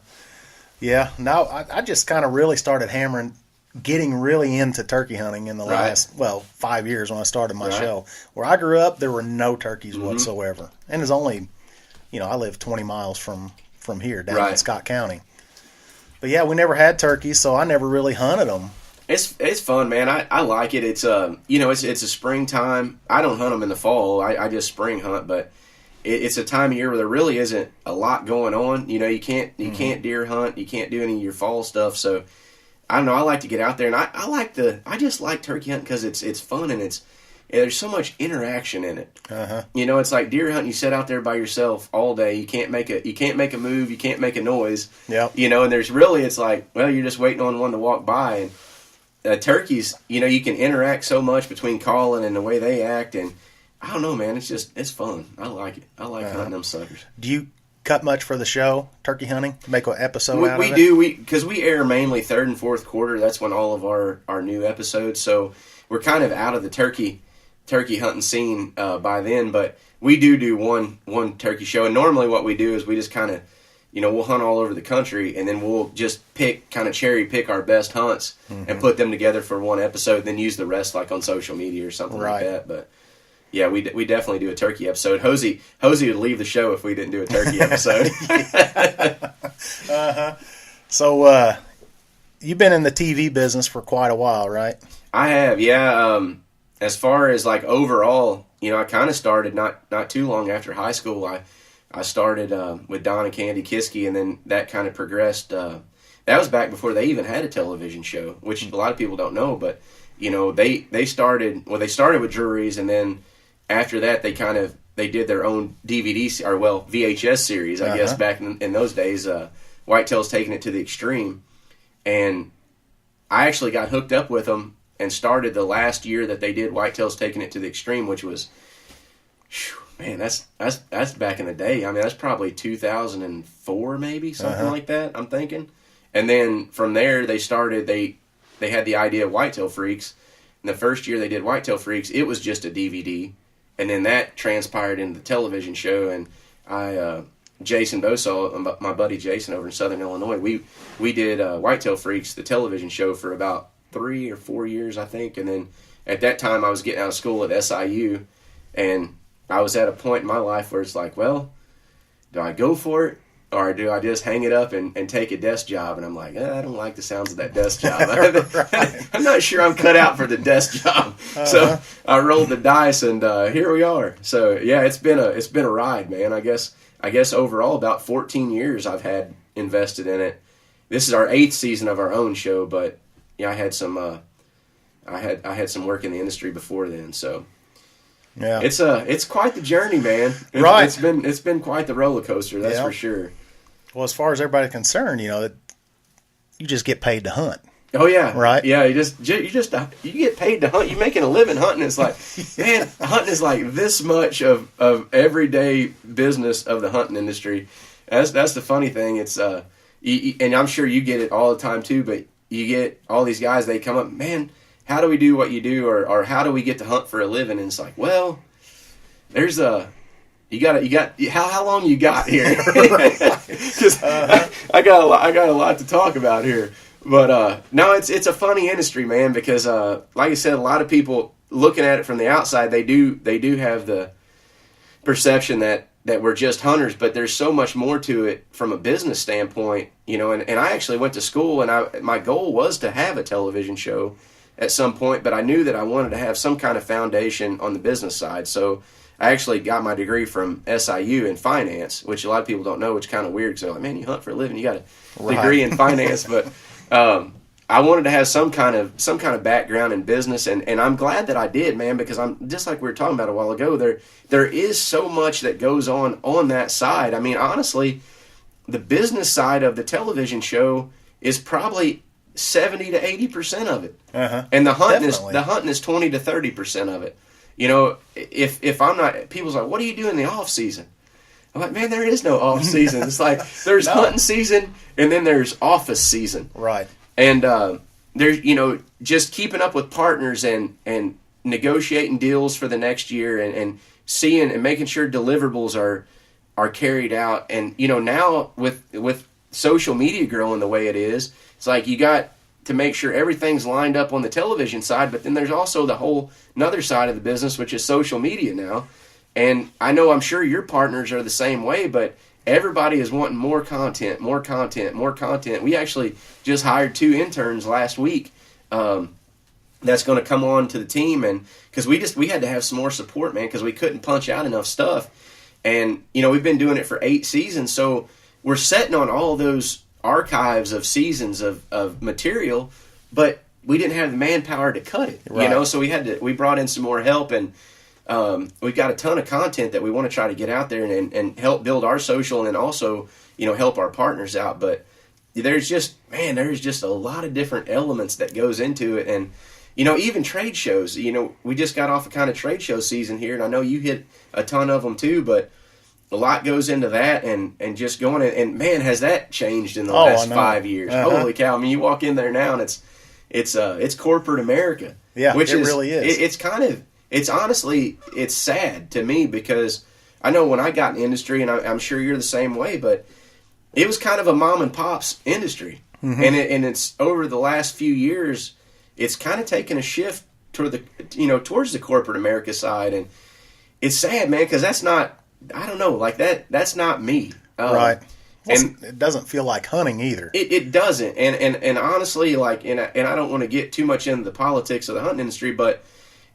Yeah, no, I just kind of really started getting really into turkey hunting in the last, 5 years when I started my show. Where I grew up, there were no turkeys whatsoever. And it's only, I live 20 miles from here down in Scott County. But yeah, we never had turkeys, so I never really hunted them. It's fun, man. I like it. It's it's a springtime. I don't hunt them in the fall. I just spring hunt, but it's a time of year where there really isn't a lot going on. You can't deer hunt. You can't do any of your fall stuff. So I don't know. I like to get out there, and I just like turkey hunting because it's fun, and there's so much interaction in it. Uh-huh. You know, it's like deer hunting. You sit out there by yourself all day. You can't make a move. You can't make a noise. Yep. You know, and it's like, well, you're just waiting on one to walk by. And turkeys, you know, you can interact so much between calling and the way they act, and I don't know, man. It's fun. I like it. I like hunting them suckers. Do you cut much for the show, turkey hunting? Make an episode out of it? We do. Because we air mainly third and fourth quarter. That's when all of our new episodes. So we're kind of out of the turkey hunting scene by then. But we do one turkey show. And normally what we do is we just kind of, you know, we'll hunt all over the country, and then we'll just cherry pick our best hunts and put them together for one episode, and then use the rest like on social media or something like that. But yeah, we definitely do a turkey episode. Hosey would leave the show if we didn't do a turkey episode. Uh-huh. So, you've been in the TV business for quite a while, right? I have, yeah. As far as like overall, you know, I kind of started not too long after high school. I started with Don and Candy Kiske, and then that kind of progressed. That was back before they even had a television show, which a lot of people don't know. But you know, they started with juries, and then after that, they did their own VHS series, I guess, back in those days. Whitetail's taking it to the extreme, and I actually got hooked up with them and started the last year that they did Whitetail's taking it to the extreme, which was, man, that's back in the day. I mean, that's probably 2004, maybe something like that. I'm thinking, and then from there they started. They had the idea of Whitetail Freaks, and the first year they did Whitetail Freaks, it was just a DVD. And then that transpired into the television show, and Jason Bosaw, my buddy Jason over in Southern Illinois, we did Whitetail Freaks, the television show, for about 3 or 4 years, I think. And then at that time, I was getting out of school at SIU, and I was at a point in my life where it's like, well, do I go for it, or do I just hang it up and take a desk job? And I'm like, I don't like the sounds of that desk job. I'm not sure I'm cut out for the desk job. So I rolled the dice, and here we are. So yeah, it's been a ride, man. I guess overall about 14 years I've had invested in it. This is our 8th season of our own show, but yeah, I had some work in the industry before then. So yeah, it's quite the journey, man. It's been quite the roller coaster, that's for sure. Well, as far as everybody's concerned, you know, you just get paid to hunt. Oh yeah, right. Yeah, you get paid to hunt. You're making a living hunting. It's like, man, hunting is like this much of everyday business of the hunting industry. That's the funny thing. It's and I'm sure you get it all the time too. But you get all these guys. They come up, man, how do we do what you do, or how do we get to hunt for a living? And it's like, well, there's how long you got here? Because I got a lot to talk about here. But no, it's a funny industry, man. Because like I said, a lot of people looking at it from the outside, they do have the perception that we're just hunters. But there's so much more to it from a business standpoint, you know. And I actually went to school, and my goal was to have a television show at some point. But I knew that I wanted to have some kind of foundation on the business side, so I actually got my degree from SIU in finance, which a lot of people don't know, which is kind of weird because they're like, man, you hunt for a living, you got a degree in finance. But I wanted to have some kind of background in business, and I'm glad that I did, man, because I'm just like we were talking about a while ago. There is so much that goes on that side. I mean, honestly, the business side of the television show is probably 70 to 80% of it, and the hunting is 20 to 30% of it. You know, if I'm not, people's like, what do you do in the off season? I'm like, man, there is no off season. It's like there's hunting season, and then there's office season. Right. And there's, you know, just keeping up with partners and negotiating deals for the next year, and seeing and making sure deliverables are carried out. And you know, now with social media growing the way it is, it's like you got to make sure everything's lined up on the television side, but then there's also the whole another side of the business, which is social media now. And I know, I'm sure your partners are the same way, but everybody is wanting more content. We actually just hired 2 interns last week that's going to come on to the team, and because we had to have some more support, man, because we couldn't punch out enough stuff. And you know, we've been doing it for 8 seasons, so we're sitting on all those archives of seasons of material, but we didn't have the manpower to cut it, Right. you know. So we brought in some more help, and we've got a ton of content that we want to try to get out there and help build our social, and then also, you know, help our partners out. But there's just a lot of different elements that goes into it. And, you know, even trade shows, you know, we just got off a kind of trade show season here, and I know you hit a ton of them too, but a lot goes into that, and just going, and man, has that changed in the last 5 years. Holy cow. I mean, you walk in there now and it's corporate America. Yeah, which it really is. It's honestly, it's sad to me, because I know when I got in the industry, and I'm sure you're the same way, but it was kind of a mom and pop's industry. Mm-hmm. And it's over the last few years, it's kind of taken a shift towards the corporate America side. And it's sad, man, because that's not, I don't know, like that's not me. Right. Well, And it doesn't feel like hunting either. it doesn't. And honestly, like, and I don't want to get too much into the politics of the hunting industry, but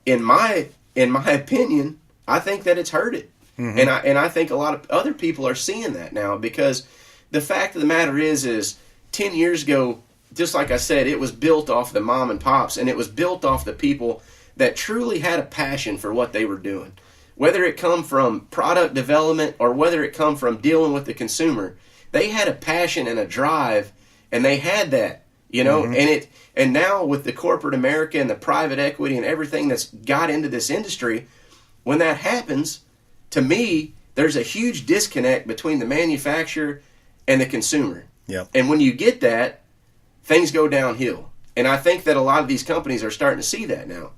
in my opinion, I think that it's hurt it. Mm-hmm. And I think a lot of other people are seeing that now, because the fact of the matter is 10 years ago, just like I said, it was built off the mom and pops, and it was built off the people that truly had a passion for what they were doing. Whether it come from product development or whether it come from dealing with the consumer, they had a passion and a drive, and they had that, you know. Mm-hmm. And now with the corporate America and the private equity and everything that's got into this industry, when that happens, to me, there's a huge disconnect between the manufacturer and the consumer. Yep. And when you get that, things go downhill. And I think that a lot of these companies are starting to see that now.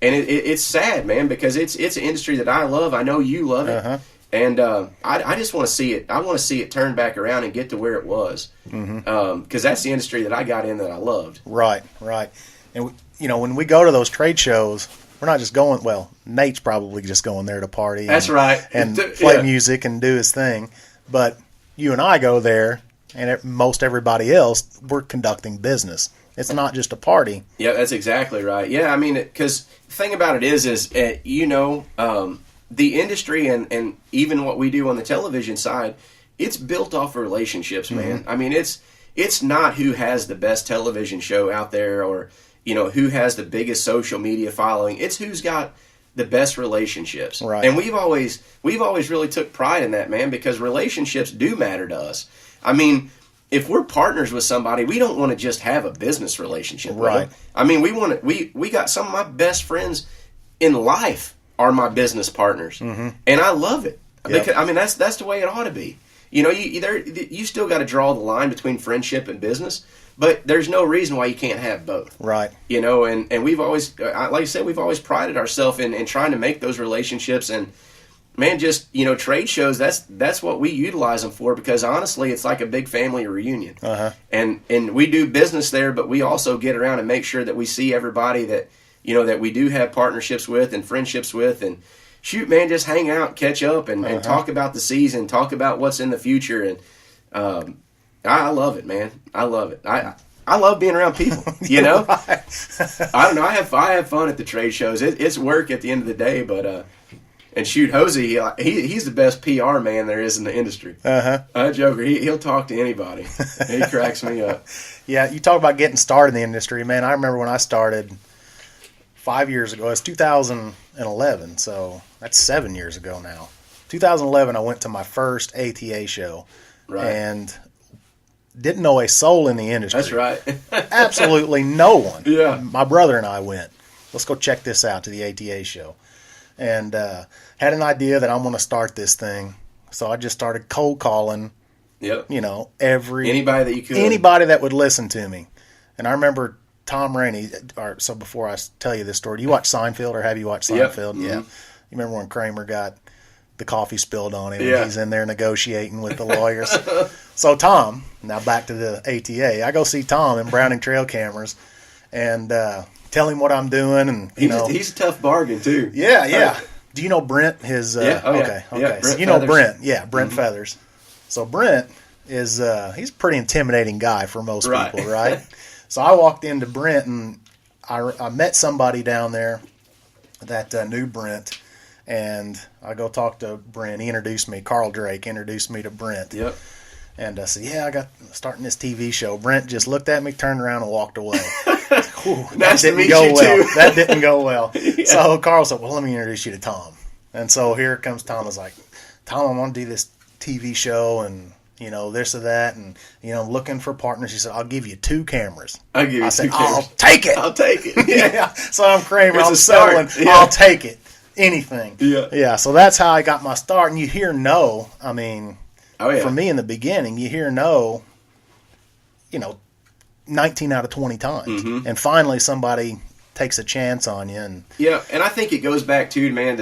And it's sad, man, because it's an industry that I love. I know you love it. Uh-huh. And I just want to see it. I want to see it turn back around and get to where it was. Because that's the industry that I got in that I loved. Right. And, when we go to those trade shows, we're not just going, well, Nate's probably just going there to party. That's right. And play music and do his thing. But you and I go there, and most everybody else, we're conducting business. It's not just a party. Yeah, that's exactly right. Yeah, I mean, because the thing about it is the industry and even what we do on the television side, it's built off relationships, man. Mm-hmm. I mean, it's not who has the best television show out there, or, who has the biggest social media following. It's who's got the best relationships. Right. And we've always really took pride in that, man, because relationships do matter to us. I mean, if we're partners with somebody, we don't want to just have a business relationship. Right. I mean, we got some of my best friends in life are my business partners. Mm-hmm. And I love it. Yep. Because, I mean, that's the way it ought to be. You still got to draw the line between friendship and business, but there's no reason why you can't have both. Right. And we've always, like I said, we've always prided ourselves in trying to make those relationships. And man, just, trade shows, that's what we utilize them for, because honestly, it's like a big family reunion. Uh-huh. And we do business there, but we also get around and make sure that we see everybody that, that we do have partnerships with and friendships with. And shoot, man, just hang out, catch up, and talk about the season, talk about what's in the future. And I love it, man. I llove it. I love being around people, Right. I don't know. I have fun at the trade shows. It's work at the end of the day, but and shoot, Hosey, he's the best PR man there is in the industry. Joker, he'll talk to anybody. He cracks me up. Yeah, you talk about getting started in the industry, man. I remember when I started 5 years ago. It's 2011, so that's 7 years ago now. 2011, I went to my first ATA show, right, and didn't know a soul in the industry. That's right. Absolutely no one. Yeah. My brother and I went, let's go check this out, to the ATA show. And had an idea that I'm going to start this thing. So I just started cold calling, yep, anybody that you could. Anybody that would listen to me. And I remember Tom Rainey, so before I tell you this story, do you watch Seinfeld, or have you watched Seinfeld? Yep. Mm-hmm. Yeah. You remember when Kramer got the coffee spilled on him, yeah, and he's in there negotiating with the lawyers? So Tom, now back to the ATA, I go see Tom in Browning Trail Cameras and tell him what I'm doing, and he's a tough bargain too. Yeah. Do you know Brent? Okay. Yeah, so you know Brent? Yeah, Brent Feathers. So Brent is he's a pretty intimidating guy for most people, right? So I walked into Brent, and I met somebody down there that knew Brent, and I go talk to Brent. He introduced me. Carl Drake introduced me to Brent. Yep. And I said, I got starting this TV show. Brent just looked at me, turned around, and walked away. Nice to meet go you well. too. That didn't go well. Yeah. So Carl said, well, let me introduce you to Tom. And so here comes Tom. I was like, Tom, I want to do this TV show and, this or that. And, I'm looking for partners. He said, I'll give you 2 cameras. I'll give you I 2 said, cameras. I'll take it. I'll take it. Yeah. So I'm Kramer. It's I'm a start. selling. Yeah. I'll take it. Anything. Yeah. Yeah. So that's how I got my start. And you hear no. I mean, Oh, yeah. for me in the beginning, you hear no, 19 out of 20 times. Mm-hmm. And finally somebody takes a chance on you. And Yeah, and I think it goes back to, man,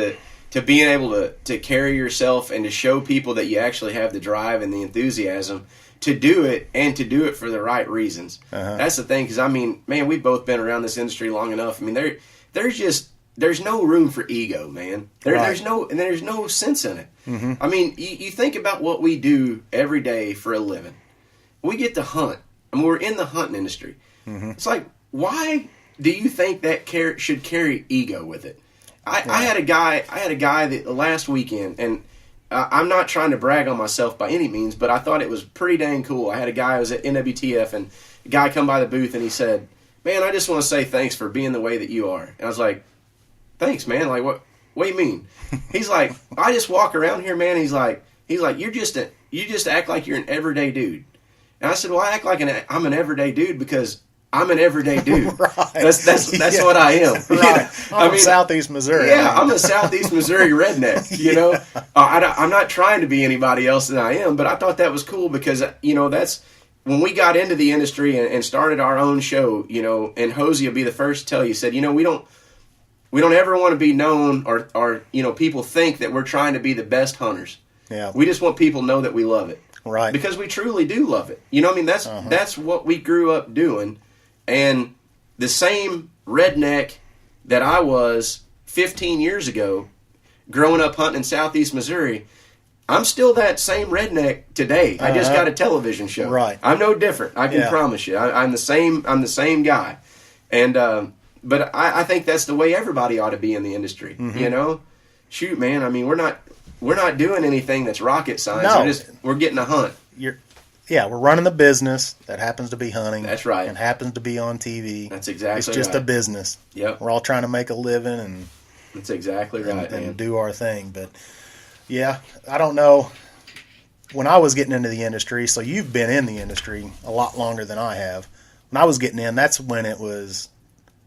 to being able to carry yourself and to show people that you actually have the drive and the enthusiasm to do it and to do it for the right reasons. That's the thing, because, I mean, man, we've both been around this industry long enough. I mean, there's no room for ego, man. There's no sense in it. Mm-hmm. I mean, you think about what we do every day for a living. We get to hunt. I mean, we're in the hunting industry. Mm-hmm. It's like, why do you think that should carry ego with it? I had a guy that last weekend, and I'm not trying to brag on myself by any means, but I thought it was pretty dang cool. I had a guy who was at NWTF, and a guy come by the booth, and he said, man, I just want to say thanks for being the way that you are. And I was like, thanks, man. Like, what do you mean? He's like, I just walk around here, man. He's like, you just act like you're an everyday dude. And I said, well, I act like I'm an everyday dude because I'm an everyday dude. Right. That's Yeah. what I am. Right. I'm I from Southeast Missouri. Yeah, I'm a Southeast Missouri redneck. I'm not trying to be anybody else than I am, but I thought that was cool because that's when we got into the industry and started our own show. And Hosey will be the first to tell you, said, we don't ever want to be known or people think that we're trying to be the best hunters. Yeah. We just want people to know that we love it. Right. Because we truly do love it. That's what we grew up doing. And the same redneck that I was 15 years ago, growing up hunting in Southeast Missouri, I'm still that same redneck today. I just got a television show. Right. I'm no different. I can promise you. I'm the same guy. And but I think that's the way everybody ought to be in the industry. Mm-hmm. Shoot, man. I mean, we're not doing anything that's rocket science. No. We're getting a hunt. We're running the business that happens to be hunting. That's right. And happens to be on TV. That's exactly It's just right. a business. Yep. We're all trying to make a living and That's exactly right, man. and do our thing. But yeah, I don't know. When I was getting into the industry, so you've been in the industry a lot longer than I have. When I was getting in, that's when it was,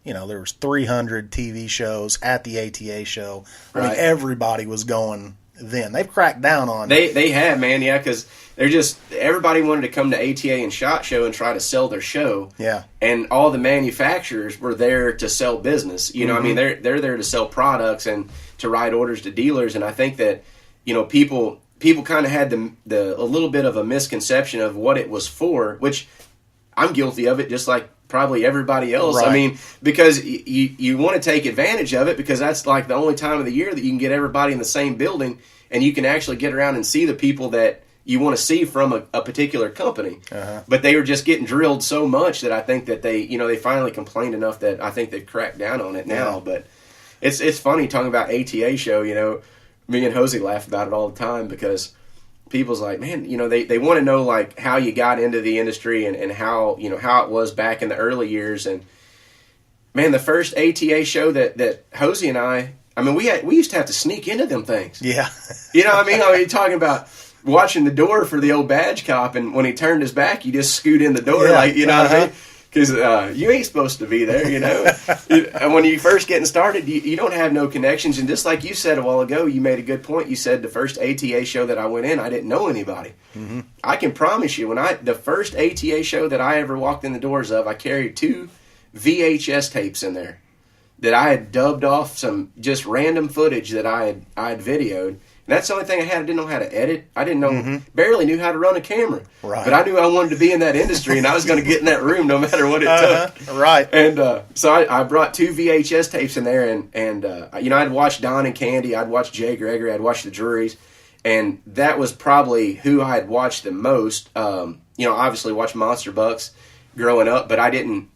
there was 300 TV shows at the ATA show. I mean, Right. everybody was going then. They've cracked down on They have, man, yeah, because everybody wanted to come to ATA and SHOT Show and try to sell their show. Yeah. And all the manufacturers were there to sell business. I mean, they're there to sell products and to write orders to dealers. And I think that, people kind of had a little bit of a misconception of what it was for, which I'm guilty of it, just like probably everybody else. Right. I mean, because you want to take advantage of it because that's like the only time of the year that you can get everybody in the same building and you can actually get around and see the people that you want to see from a particular company. But they were just getting drilled so much that I think that they finally complained enough that I think they've cracked down on it now. Yeah. But it's funny talking about ATA show, me and Hosey laugh about it all the time because people's like, man, they want to know like how you got into the industry and how, how it was back in the early years. And man, the first ATA show that Hosey and I mean, we used to have to sneak into them things. Yeah. You know what I mean? I mean, talking about watching the door for the old badge cop, and when he turned his back, you just scoot in the door, Yeah. what I mean? Because you ain't supposed to be there, And when you first getting started, you don't have no connections. And just like you said a while ago, you made a good point. You said the first ATA show that I went in, I didn't know anybody. Mm-hmm. I can promise you, the first ATA show that I ever walked in the doors of, I carried 2 VHS tapes in there that I had dubbed off some just random footage that I had videoed. And that's the only thing I had. I didn't know how to edit. I didn't know, barely knew how to run a camera. Right. But I knew I wanted to be in that industry, and I was going to get in that room no matter what it took. Right. And so I brought 2 VHS tapes in there, and I'd watch Don and Candy, I'd watch Jay Gregory, I'd watch the Drurys, and that was probably who I had watched the most. Obviously watched Monster Bucks growing up, but I didn't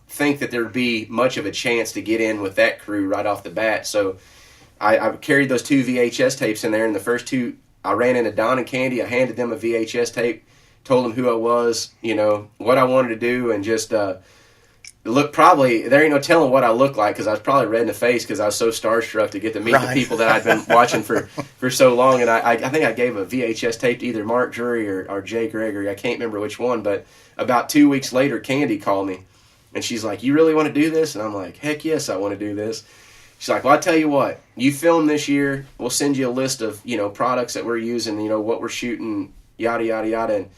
think that there'd be much of a chance to get in with that crew right off the bat. So I carried those 2 VHS tapes in there, and the first 2, I ran into Don and Candy. I handed them a VHS tape, told them who I was, what I wanted to do, and just look, probably there ain't no telling what I look like because I was probably red in the face because I was so starstruck to get to meet the people that I'd been watching for so long. And I think I gave a VHS tape to either Mark Drury or Jay Gregory. I can't remember which one, but about 2 weeks later, Candy called me, and she's like, "You really want to do this?" And I'm like, "Heck yes, I want to do this." She's like, "Well, I tell you what, you film this year, we'll send you a list of products that we're using, what we're shooting, yada yada yada, and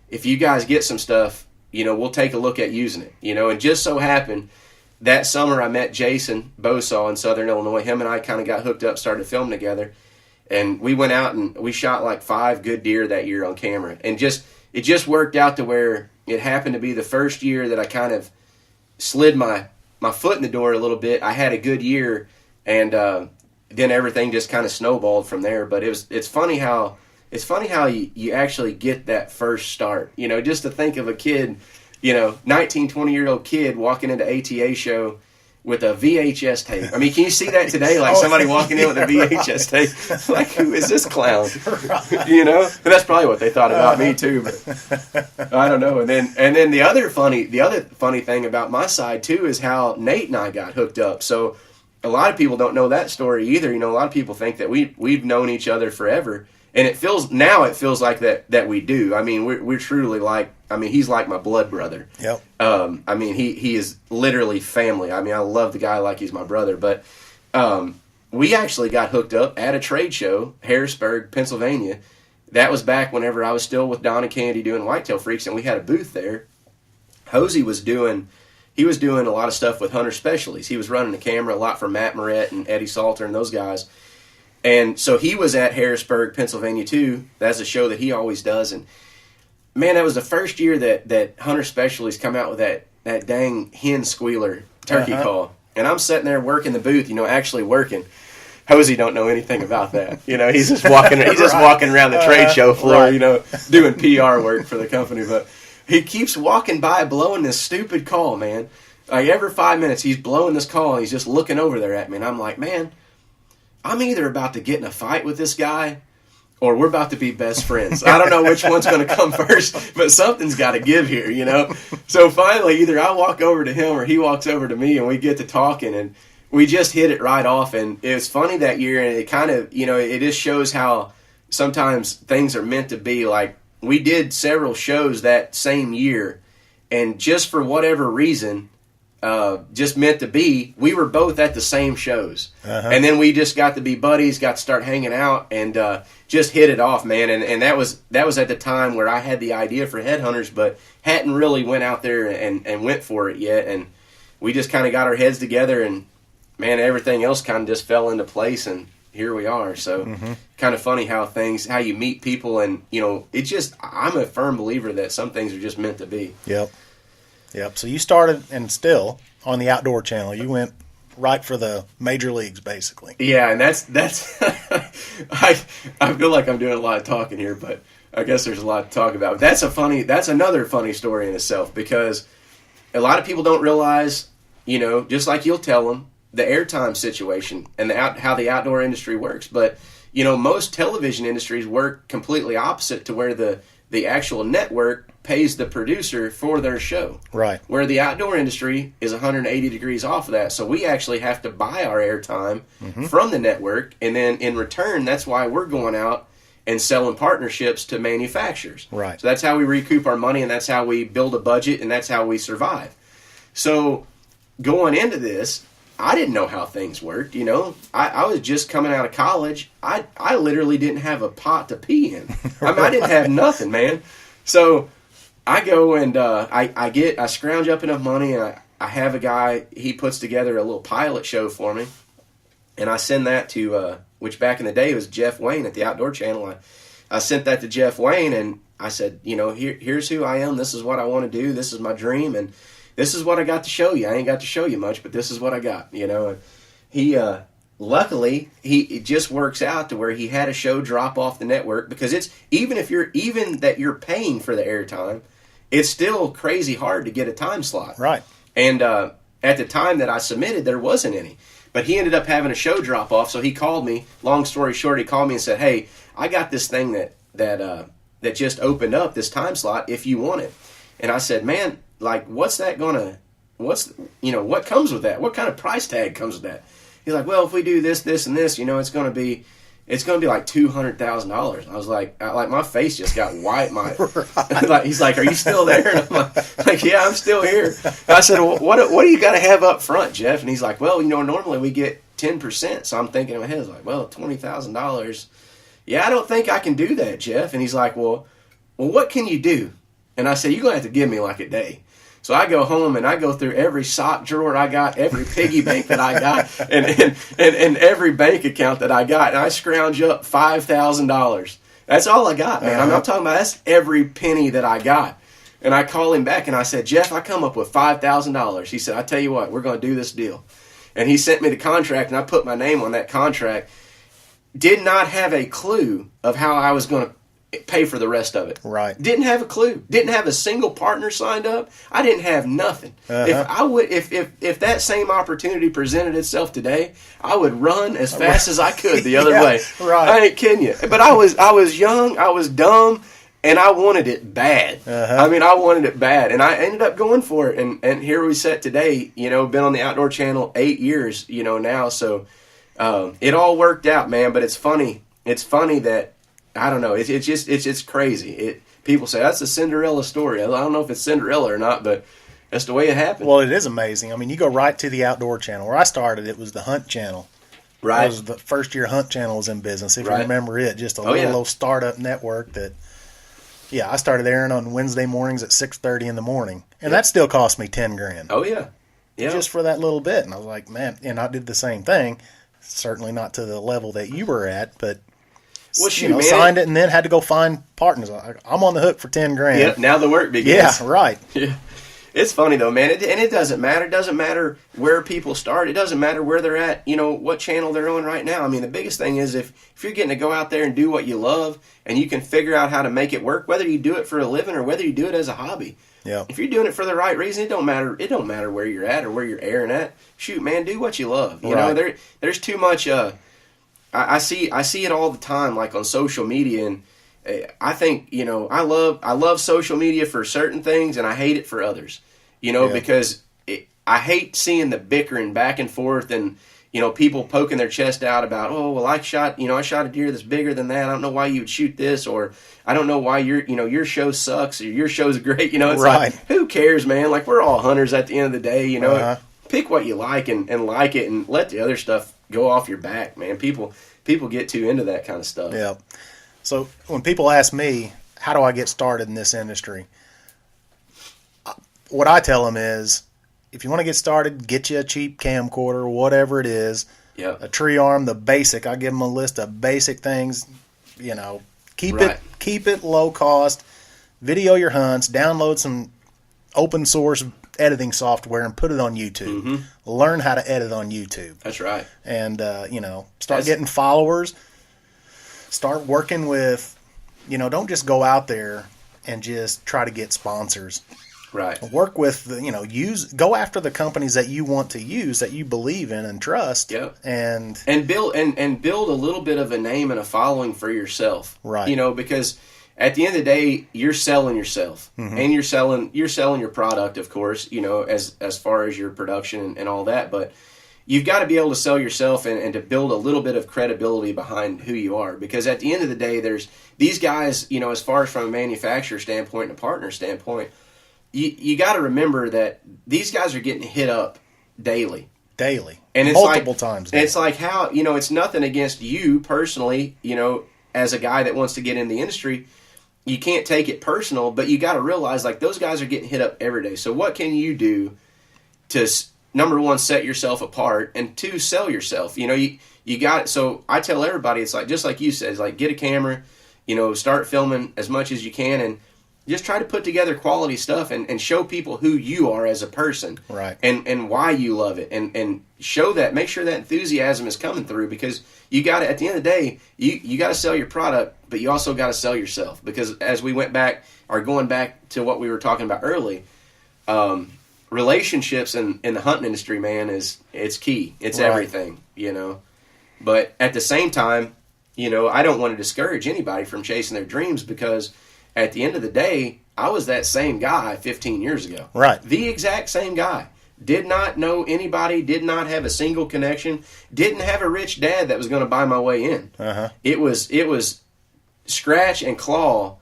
if you guys get some stuff, we'll take a look at using it, And just so happened that summer I met Jason Bosaw in Southern Illinois. Him and I kind of got hooked up, started filming together, and we went out and we shot like 5 good deer that year on camera. And it just worked out to where it happened to be the first year that I kind of slid my foot in the door a little bit. I had a good year, and then everything just kind of snowballed from there. But it's funny how you actually get that first start. Just to think of a kid, 19, 20-year-old kid walking into ATA show with a VHS tape. I mean, can you see that today? Like somebody walking in with a VHS tape. Like, who is this clown? And that's probably what they thought about me too. But I don't know. And then the other funny thing about my side too is how Nate and I got hooked up. So a lot of people don't know that story either. A lot of people think that we've known each other forever. And it feels like that we do. I mean, we're truly like, he's like my blood brother. Yep. He is literally family. I mean, I love the guy like he's my brother. But we actually got hooked up at a trade show, Harrisburg, Pennsylvania. That was back whenever I was still with Don and Candy doing Whitetail Freaks, and we had a booth there. Hosey was doing a lot of stuff with Hunter Specialties. He was running the camera a lot for Matt Moret and Eddie Salter and those guys. And so he was at Harrisburg, Pennsylvania, too. That's a show that he always does. And, man, that was the first year that Hunter Specialties come out with that dang hen squealer turkey call. And I'm sitting there working the booth, actually working. Hosey don't know anything about that. He's just walking around the trade show floor, doing PR work for the company. But he keeps walking by blowing this stupid call, man. Like, every 5 minutes he's blowing this call, and he's just looking over there at me. And I'm like, man, I'm either about to get in a fight with this guy or we're about to be best friends. I don't know which one's going to come first, but something's got to give here, So finally, either I walk over to him or he walks over to me, and we get to talking, and we just hit it right off. And it was funny that year, and it kind of, it just shows how sometimes things are meant to be. Like, we did several shows that same year, and just for whatever reason, just meant to be, we were both at the same shows. And then we just got to be buddies, got to start hanging out, and just hit it off, man. And that was at the time where I had the idea for Headhunters, but hadn't really went out there and went for it yet. And we just kind of got our heads together, and man, everything else kind of just fell into place, and here we are. So kind of funny how you meet people, and I'm a firm believer that some things are just meant to be. Yep. So you started, and still on the Outdoor Channel, you went right for the major leagues, basically. Yeah, and that's I feel like I'm doing a lot of talking here, but I guess there's a lot to talk about. That's another funny story in itself, because a lot of people don't realize, just like you'll tell them, the airtime situation and how the outdoor industry works. But most television industries work completely opposite to where the actual network pays the producer for their show. Right. Where the outdoor industry is 180 degrees off of that. So we actually have to buy our airtime from the network, and then in return, that's why we're going out and selling partnerships to manufacturers. Right. So that's how we recoup our money, and that's how we build a budget, and that's how we survive. So going into this, I didn't know how things worked, I was just coming out of college. I literally didn't have a pot to pee in. I didn't have nothing, man. So I go and I scrounge up enough money, and I have a guy, he puts together a little pilot show for me, and I send that to, which back in the day was Jeff Wayne at the Outdoor Channel. I sent that to Jeff Wayne, and I said, here's who I am, this is what I want to do, this is my dream, and this is what I got to show you. I ain't got to show you much, but this is what I got, And he, luckily, it just works out to where he had a show drop off the network, because it's, even that you're paying for the airtime, it's still crazy hard to get a time slot. Right. And at the time that I submitted, there wasn't any. But he ended up having a show drop off, so he called me. Long story short, he called me and said, "Hey, I got this thing that just opened up, this time slot, if you want it." And I said, "Man, like, what's that gonna what comes with that? What kind of price tag comes with that? He's like, well, if we do this, this, and this, it's going to be like $200,000. I was like my face just got white. He's like, are you still there? And I'm like, yeah, I'm still here. And I said, well, what do you got to have up front, Jeff? And he's like, well, normally we get 10%. So I'm thinking in my head, I was like, well, $20,000. Yeah, I don't think I can do that, Jeff. And he's like, well, what can you do? And I said, you're going to have to give me like a day. So I go home and I go through every sock drawer I got, every piggy bank that I got, and every bank account that I got, and I scrounge up $5,000. That's all I got, man. I'm talking about that's every penny that I got. And I call him back and I said, Jeff, I come up with $5,000. He said, I tell you what, we're going to do this deal. And he sent me the contract, and I put my name on that contract. Did not have a clue of how I was going to pay for the rest of it. Right. Didn't have a clue. Didn't have a single partner signed up. I didn't have nothing. If that same opportunity presented itself today, I would run as fast as I could the other way. Right. I ain't kidding you. But I was young, I was dumb, and I wanted it bad. I mean, I wanted it bad, and I ended up going for it. And here we sit today. Been on the Outdoor Channel 8 years. Now, so it all worked out, man. But it's funny. It's funny that. I don't know. It's just crazy. People say that's a Cinderella story. I don't know if it's Cinderella or not, but that's the way it happened. Well, it is amazing. I mean, you go right to the Outdoor Channel. Where I started, it was the Hunt Channel. Right. It was the first year Hunt Channel was in business. If you remember it, just a little startup network that. Yeah, I started airing on Wednesday mornings at 6:30 in the morning, and that still cost me $10,000. Oh yeah, just for that little bit. And I was like, man, and I did the same thing. Certainly not to the level that you were at, but. Well, shoot, man. Signed it and then had to go find partners. I'm on the hook for $10,000. Yeah, now the work begins. Yeah, right. Yeah. It's funny though, man. It doesn't matter. It doesn't matter where people start. It doesn't matter where they're at. What channel they're on right now. I mean, the biggest thing is if you're getting to go out there and do what you love, and you can figure out how to make it work, whether you do it for a living or whether you do it as a hobby. Yeah. If you're doing it for the right reason, it don't matter. It don't matter where you're at or where you're airing at. Shoot, man, do what you love. There's too much. I see it all the time, like on social media, and I think I love social media for certain things, and I hate it for others. Because I hate seeing the bickering back and forth, and people poking their chest out about, oh well, I shot a deer that's bigger than that. I don't know why you would shoot this, or I don't know why your show sucks or your show's great. It's like, who cares, man? Like, we're all hunters at the end of the day. Pick what you like and like it, and let the other stuff go off your back, man. People get too into that kind of stuff. Yeah. So when people ask me, how do I get started in this industry? What I tell them is, if you want to get started, get you a cheap camcorder, whatever it is. Yeah. A tree arm, the basic. I give them a list of basic things. Keep it low cost. Video your hunts. Download some open source editing software and put it on YouTube. Mm-hmm. Learn how to edit on YouTube. That's right. And start getting followers. Start working with, don't just go out there and just try to get sponsors. Right. Work with go after the companies that you want to use, that you believe in and trust. Yep. And build a little bit of a name and a following for yourself. Right. Because at the end of the day, you're selling yourself, mm-hmm. and you're selling your product, of course, as far as your production and all that. But you've got to be able to sell yourself and to build a little bit of credibility behind who you are. Because at the end of the day, there's these guys, as far as from a manufacturer standpoint and a partner standpoint, you got to remember that these guys are getting hit up daily. And it's multiple times. It's like how, it's nothing against you personally, as a guy that wants to get in the industry. You can't take it personal, but you got to realize, like, those guys are getting hit up every day. So what can you do to, number one, set yourself apart, and two, sell yourself? You got it. So I tell everybody, it's like, just like you said, it's like, get a camera, start filming as much as you can, and just try to put together quality stuff and show people who you are as a person. Right. And why you love it, and show that, make sure that enthusiasm is coming through, because you got to, at the end of the day, you got to sell your product, but you also got to sell yourself, because as we going back to what we were talking about early, relationships in the hunting industry, man, it's key. It's right. Everything, But at the same time, I don't want to discourage anybody from chasing their dreams, because at the end of the day, I was that same guy 15 years ago. Right. The exact same guy. did not know anybody, did not have a single connection, didn't have a rich dad that was going to buy my way in. It was scratch and claw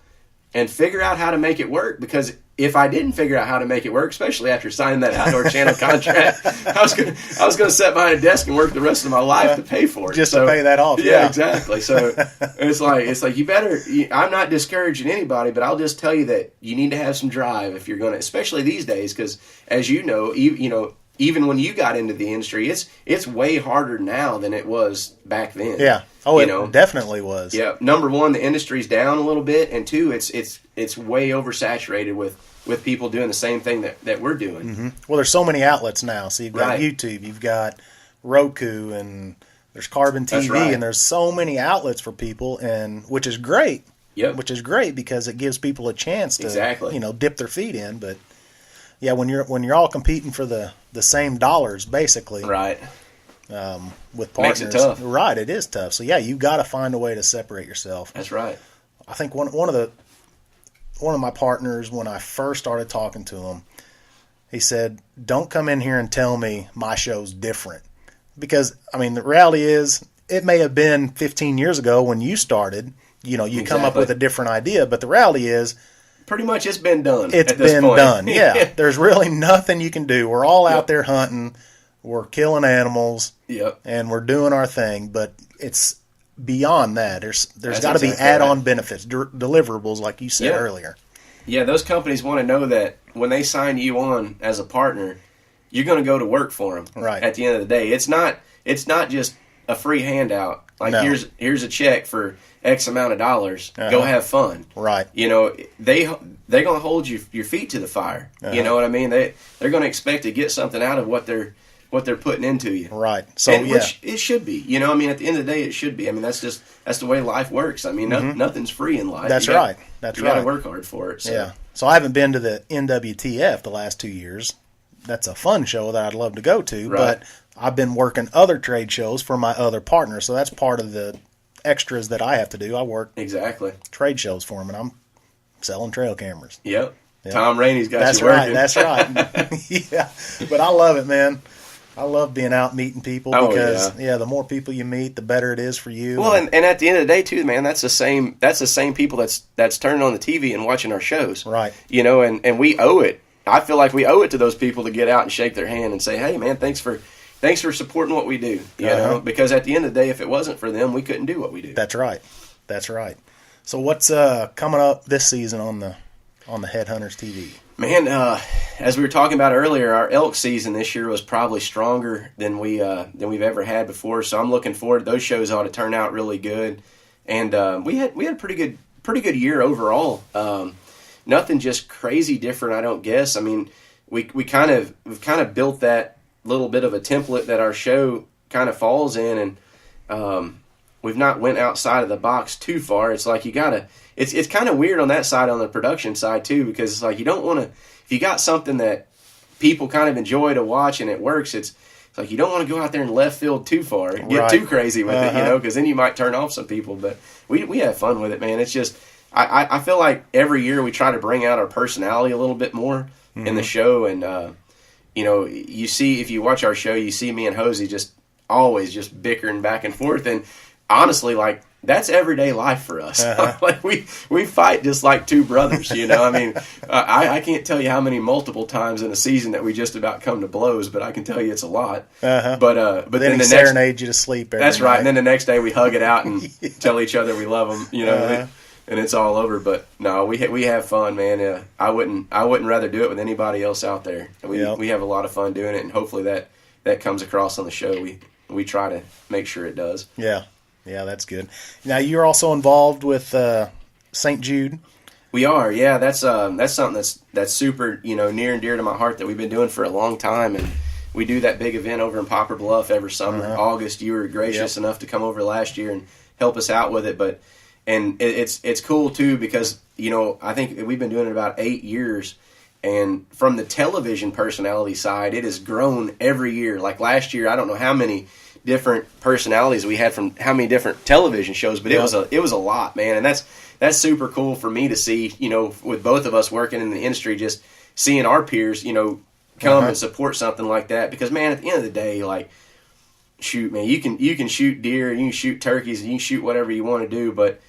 and figure out how to make it work, because if I didn't figure out how to make it work, especially after signing that Outdoor Channel contract, I was going to sit behind a desk and work the rest of my life to pay for it. Just to pay that off. Yeah, exactly. So it's like you better. I'm not discouraging anybody, but I'll just tell you that you need to have some drive if you're going to, especially these days, because as you know, even when you got into the industry, it's way harder now than it was back then. Yeah. Oh, it definitely was. Yeah. Number one, the industry's down a little bit, and two, it's way oversaturated with people doing the same thing that we're doing. Mm-hmm. Well, there's so many outlets now. So you've got YouTube, you've got Roku, and there's Carbon TV, and there's so many outlets for people, and which is great. Yep. Which is great because it gives people a chance to dip their feet in. But yeah, when you're all competing for the same dollars, basically, right. With partners, makes it tough. Right? It is tough. So yeah, you've got to find a way to separate yourself. That's right. I think one of my partners, when I first started talking to him, he said, "Don't come in here and tell me my show's different," because I mean the reality is it may have been 15 years ago when you started. You come up with a different idea, but the reality is, pretty much it's been done. It's been done. Yeah, there's really nothing you can do. We're all out there hunting. We're killing animals. Yep. And we're doing our thing, but it's beyond that. There's got to be add-on benefits, deliverables, like you said earlier. Yeah, those companies want to know that when they sign you on as a partner, you're going to go to work for them. Right. At the end of the day, it's not just a free handout. Like here's a check for X amount of dollars. Go have fun. Right. They're going to hold your feet to the fire. You know what I mean? They're going to expect to get something out of what they're putting into you. Right. So which it should be. I mean, at the end of the day, it should be. I mean, that's the way life works. I mean, nothing's free in life. That's right. You got to work hard for it. So. Yeah. So I haven't been to the NWTF the last 2 years. That's a fun show that I'd love to go to, but I've been working other trade shows for my other partners, so that's part of the extras that I have to do. I work trade shows for them, and I'm selling trail cameras. Yep. Tom Rainey's got you working. That's right. Yeah, but I love it, man. I love being out meeting people because the more people you meet, the better it is for you. Well, and at the end of the day, too, man, that's the same people that's turning on the TV and watching our shows, right? And we owe it. I feel like we owe it to those people to get out and shake their hand and say, "Hey, man, thanks for supporting what we do." You know, because at the end of the day, if it wasn't for them, we couldn't do what we do. That's right. So what's coming up this season on the Headhunters TV? Man, as we were talking about earlier, our elk season this year was probably stronger than we've ever had before. So I'm looking forward. Those shows ought to turn out really good, and we had a pretty good year overall. Nothing just crazy different, I don't guess. I mean, we've kind of built that little bit of a template that our show kind of falls in, and we've not went outside of the box too far. It's like you gotta. It's kind of weird on that side, on the production side too, because it's like you don't want to. If you got something that people kind of enjoy to watch and it works, it's like you don't want to go out there and left field too far, get too crazy with it, because then you might turn off some people. But we have fun with it, man. It's just. I feel like every year we try to bring out our personality a little bit more in the show, and you see, if you watch our show, you see me and Hosey just always just bickering back and forth, and honestly, like that's everyday life for us. Like we fight just like two brothers, I mean, I can't tell you how many multiple times in a season that we just about come to blows, but I can tell you it's a lot. But then he serenades you to sleep. That's right. And then the next day we hug it out and tell each other we love them. And it's all over, but no, we have fun, man. I wouldn't rather do it with anybody else out there. We have a lot of fun doing it, and hopefully that comes across on the show. We try to make sure it does. Yeah, that's good. Now you're also involved with St. Jude. We are, yeah. That's something that's super near and dear to my heart that we've been doing for a long time, and we do that big event over in Poplar Bluff every summer. August, you were gracious enough to come over last year and help us out with it, And it's cool, too, because, I think we've been doing it about 8 years. And from the television personality side, it has grown every year. Like last year, I don't know how many different personalities we had from how many different television shows, but it was a lot, man. And that's super cool for me to see, with both of us working in the industry, just seeing our peers, come and support something like that. Because, man, at the end of the day, like, shoot, man, you can shoot deer, you can shoot turkeys, and you can shoot whatever you want to do, but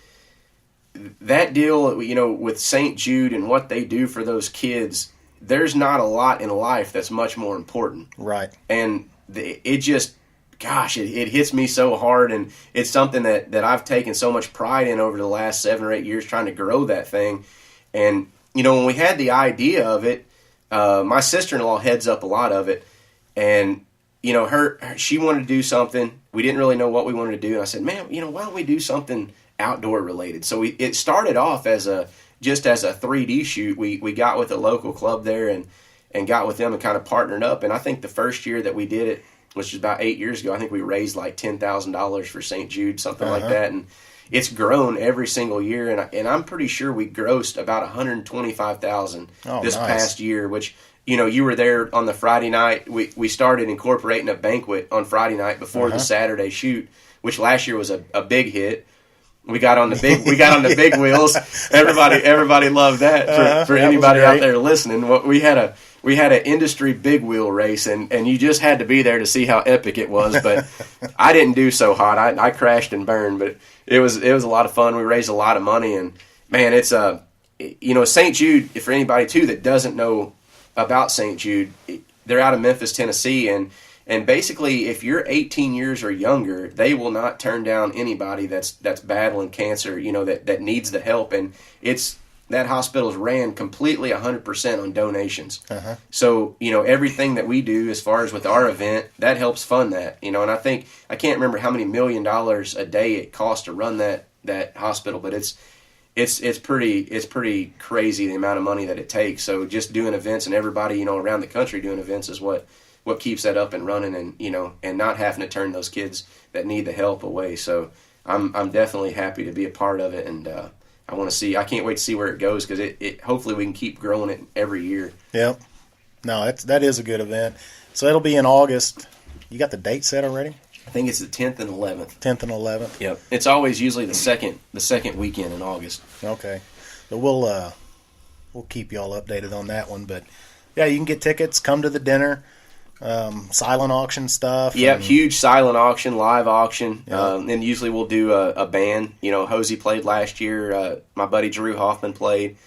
that deal, you know, with St. Jude and what they do for those kids, there's not a lot in life that's much more important. Right. And it just, gosh, it hits me so hard, and it's something that I've taken so much pride in over the last 7 or 8 years trying to grow that thing. And, you know, when we had the idea of it, my sister-in-law heads up a lot of it, and, you know, she wanted to do something. We didn't really know what we wanted to do, and I said, man, you know, why don't we do something outdoor related? So it started off just as a 3D shoot. We got with a local club there and got with them and kind of partnered up. And I think the first year that we did it, which was about 8 years ago, I think we raised like $10,000 for St. Jude, something like that. And it's grown every single year. And I'm pretty sure we grossed about $125,000 this past year, which, you know, you were there on the Friday night. We started incorporating a banquet on Friday night before the Saturday shoot, which last year was a big hit. We got on the big wheels. Everybody loved that. For anybody out there listening, we had an industry big wheel race, and you just had to be there to see how epic it was. But I didn't do so hot. I crashed and burned, but it was a lot of fun. We raised a lot of money, and man, it's you know, St. Jude. For anybody too that doesn't know about St. Jude, they're out of Memphis, Tennessee, and basically, if you're 18 years or younger, they will not turn down anybody that's battling cancer, you know, that needs the help. And that hospital is ran completely 100% on donations. So, you know, everything that we do as far as with our event, that helps fund that, you know. And I can't remember how many $1 million a day it costs to run that hospital, but it's pretty crazy the amount of money that it takes. So just doing events, and everybody, you know, around the country doing events is what keeps that up and running, and, you know, and not having to turn those kids that need the help away. So I'm definitely happy to be a part of it, and I can't wait to see where it goes, because it hopefully we can keep growing it every year. Yep. No, that is a good event. So it'll be in August. You got the date set already? I think it's the 10th and 11th. 10th and 11th. Yep. It's always usually the second weekend in August. Okay. So we'll keep you all updated on that one, but yeah, you can get tickets, come to the dinner. Silent auction stuff. Yep, huge silent auction, live auction. Yep. And usually we'll do a band. You know, Hosey played last year. My buddy Drew Hoffman played.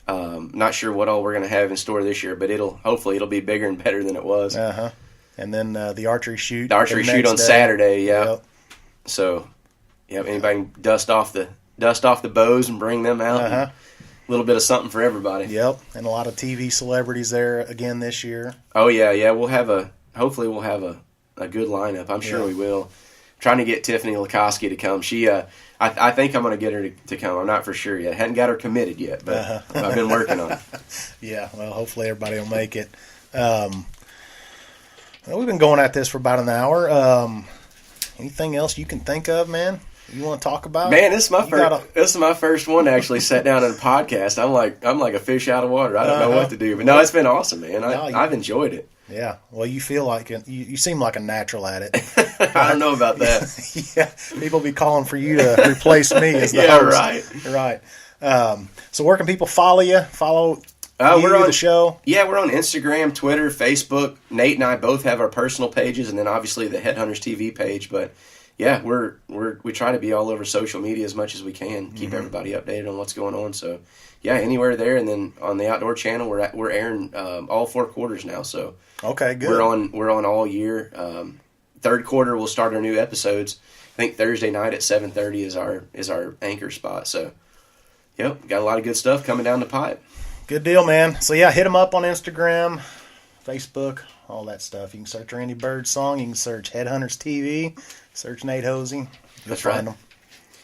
Not sure what all we're going to have in store this year, but hopefully it'll be bigger and better than it was. And then the archary shoot. The archery shoot on Saturday. Yeah. Yep. So, anybody can dust off the bows and bring them out. A little bit of something for everybody. Yep, and a lot of TV celebrities there again this year. Oh yeah. Hopefully we'll have a good lineup. I'm sure we will. Trying to get Tiffany Lukoski to come. She, I think I'm going to get her to come. I'm not for sure yet. Hadn't got her committed yet, but I've been working on it. Yeah, well, hopefully everybody will make it. We've been going at this for about an hour. Anything else you can think of, man? You want to talk about? Man, this is my first one to actually sit down on a podcast. I'm like a fish out of water. I don't know what to do, but no, it's been awesome, man. I've enjoyed it. Yeah, well, you feel like it. You seem like a natural at it. I don't know about that. Yeah, people be calling for you to replace me as the host. Right. So where can people follow you? We're on the show. Yeah, we're on Instagram, Twitter, Facebook. Nate and I both have our personal pages, and then obviously the Headhunters TV page, but. Yeah, we try to be all over social media as much as we can, keep everybody updated on what's going on. So, yeah, anywhere there, and then on the Outdoor Channel, we're airing all 4 quarters now. So, okay, good. We're on all year. Third quarter, we'll start our new episodes. I think Thursday night at 7:30 is our anchor spot. So, yep, got a lot of good stuff coming down the pipe. Good deal, man. So yeah, hit them up on Instagram, Facebook, all that stuff. You can search Randy Birdsong. You can search Headhunters TV. Search Nate Hosey. That's right. Them.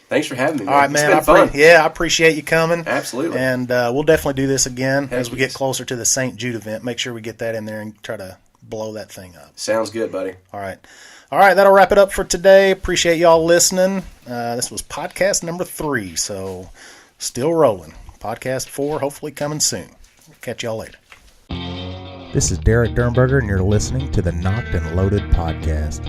Thanks for having me, man. All right, man. It's been fun. I appreciate you coming. Absolutely. And we'll definitely do this again as we get closer to the St. Jude event. Make sure we get that in there and try to blow that thing up. Sounds good, buddy. All right. That'll wrap it up for today. Appreciate y'all listening. This was podcast number 3, so still rolling. Podcast 4, hopefully coming soon. Catch y'all later. This is Derek Dirnberger, and you're listening to the Nocked and Loaded podcast.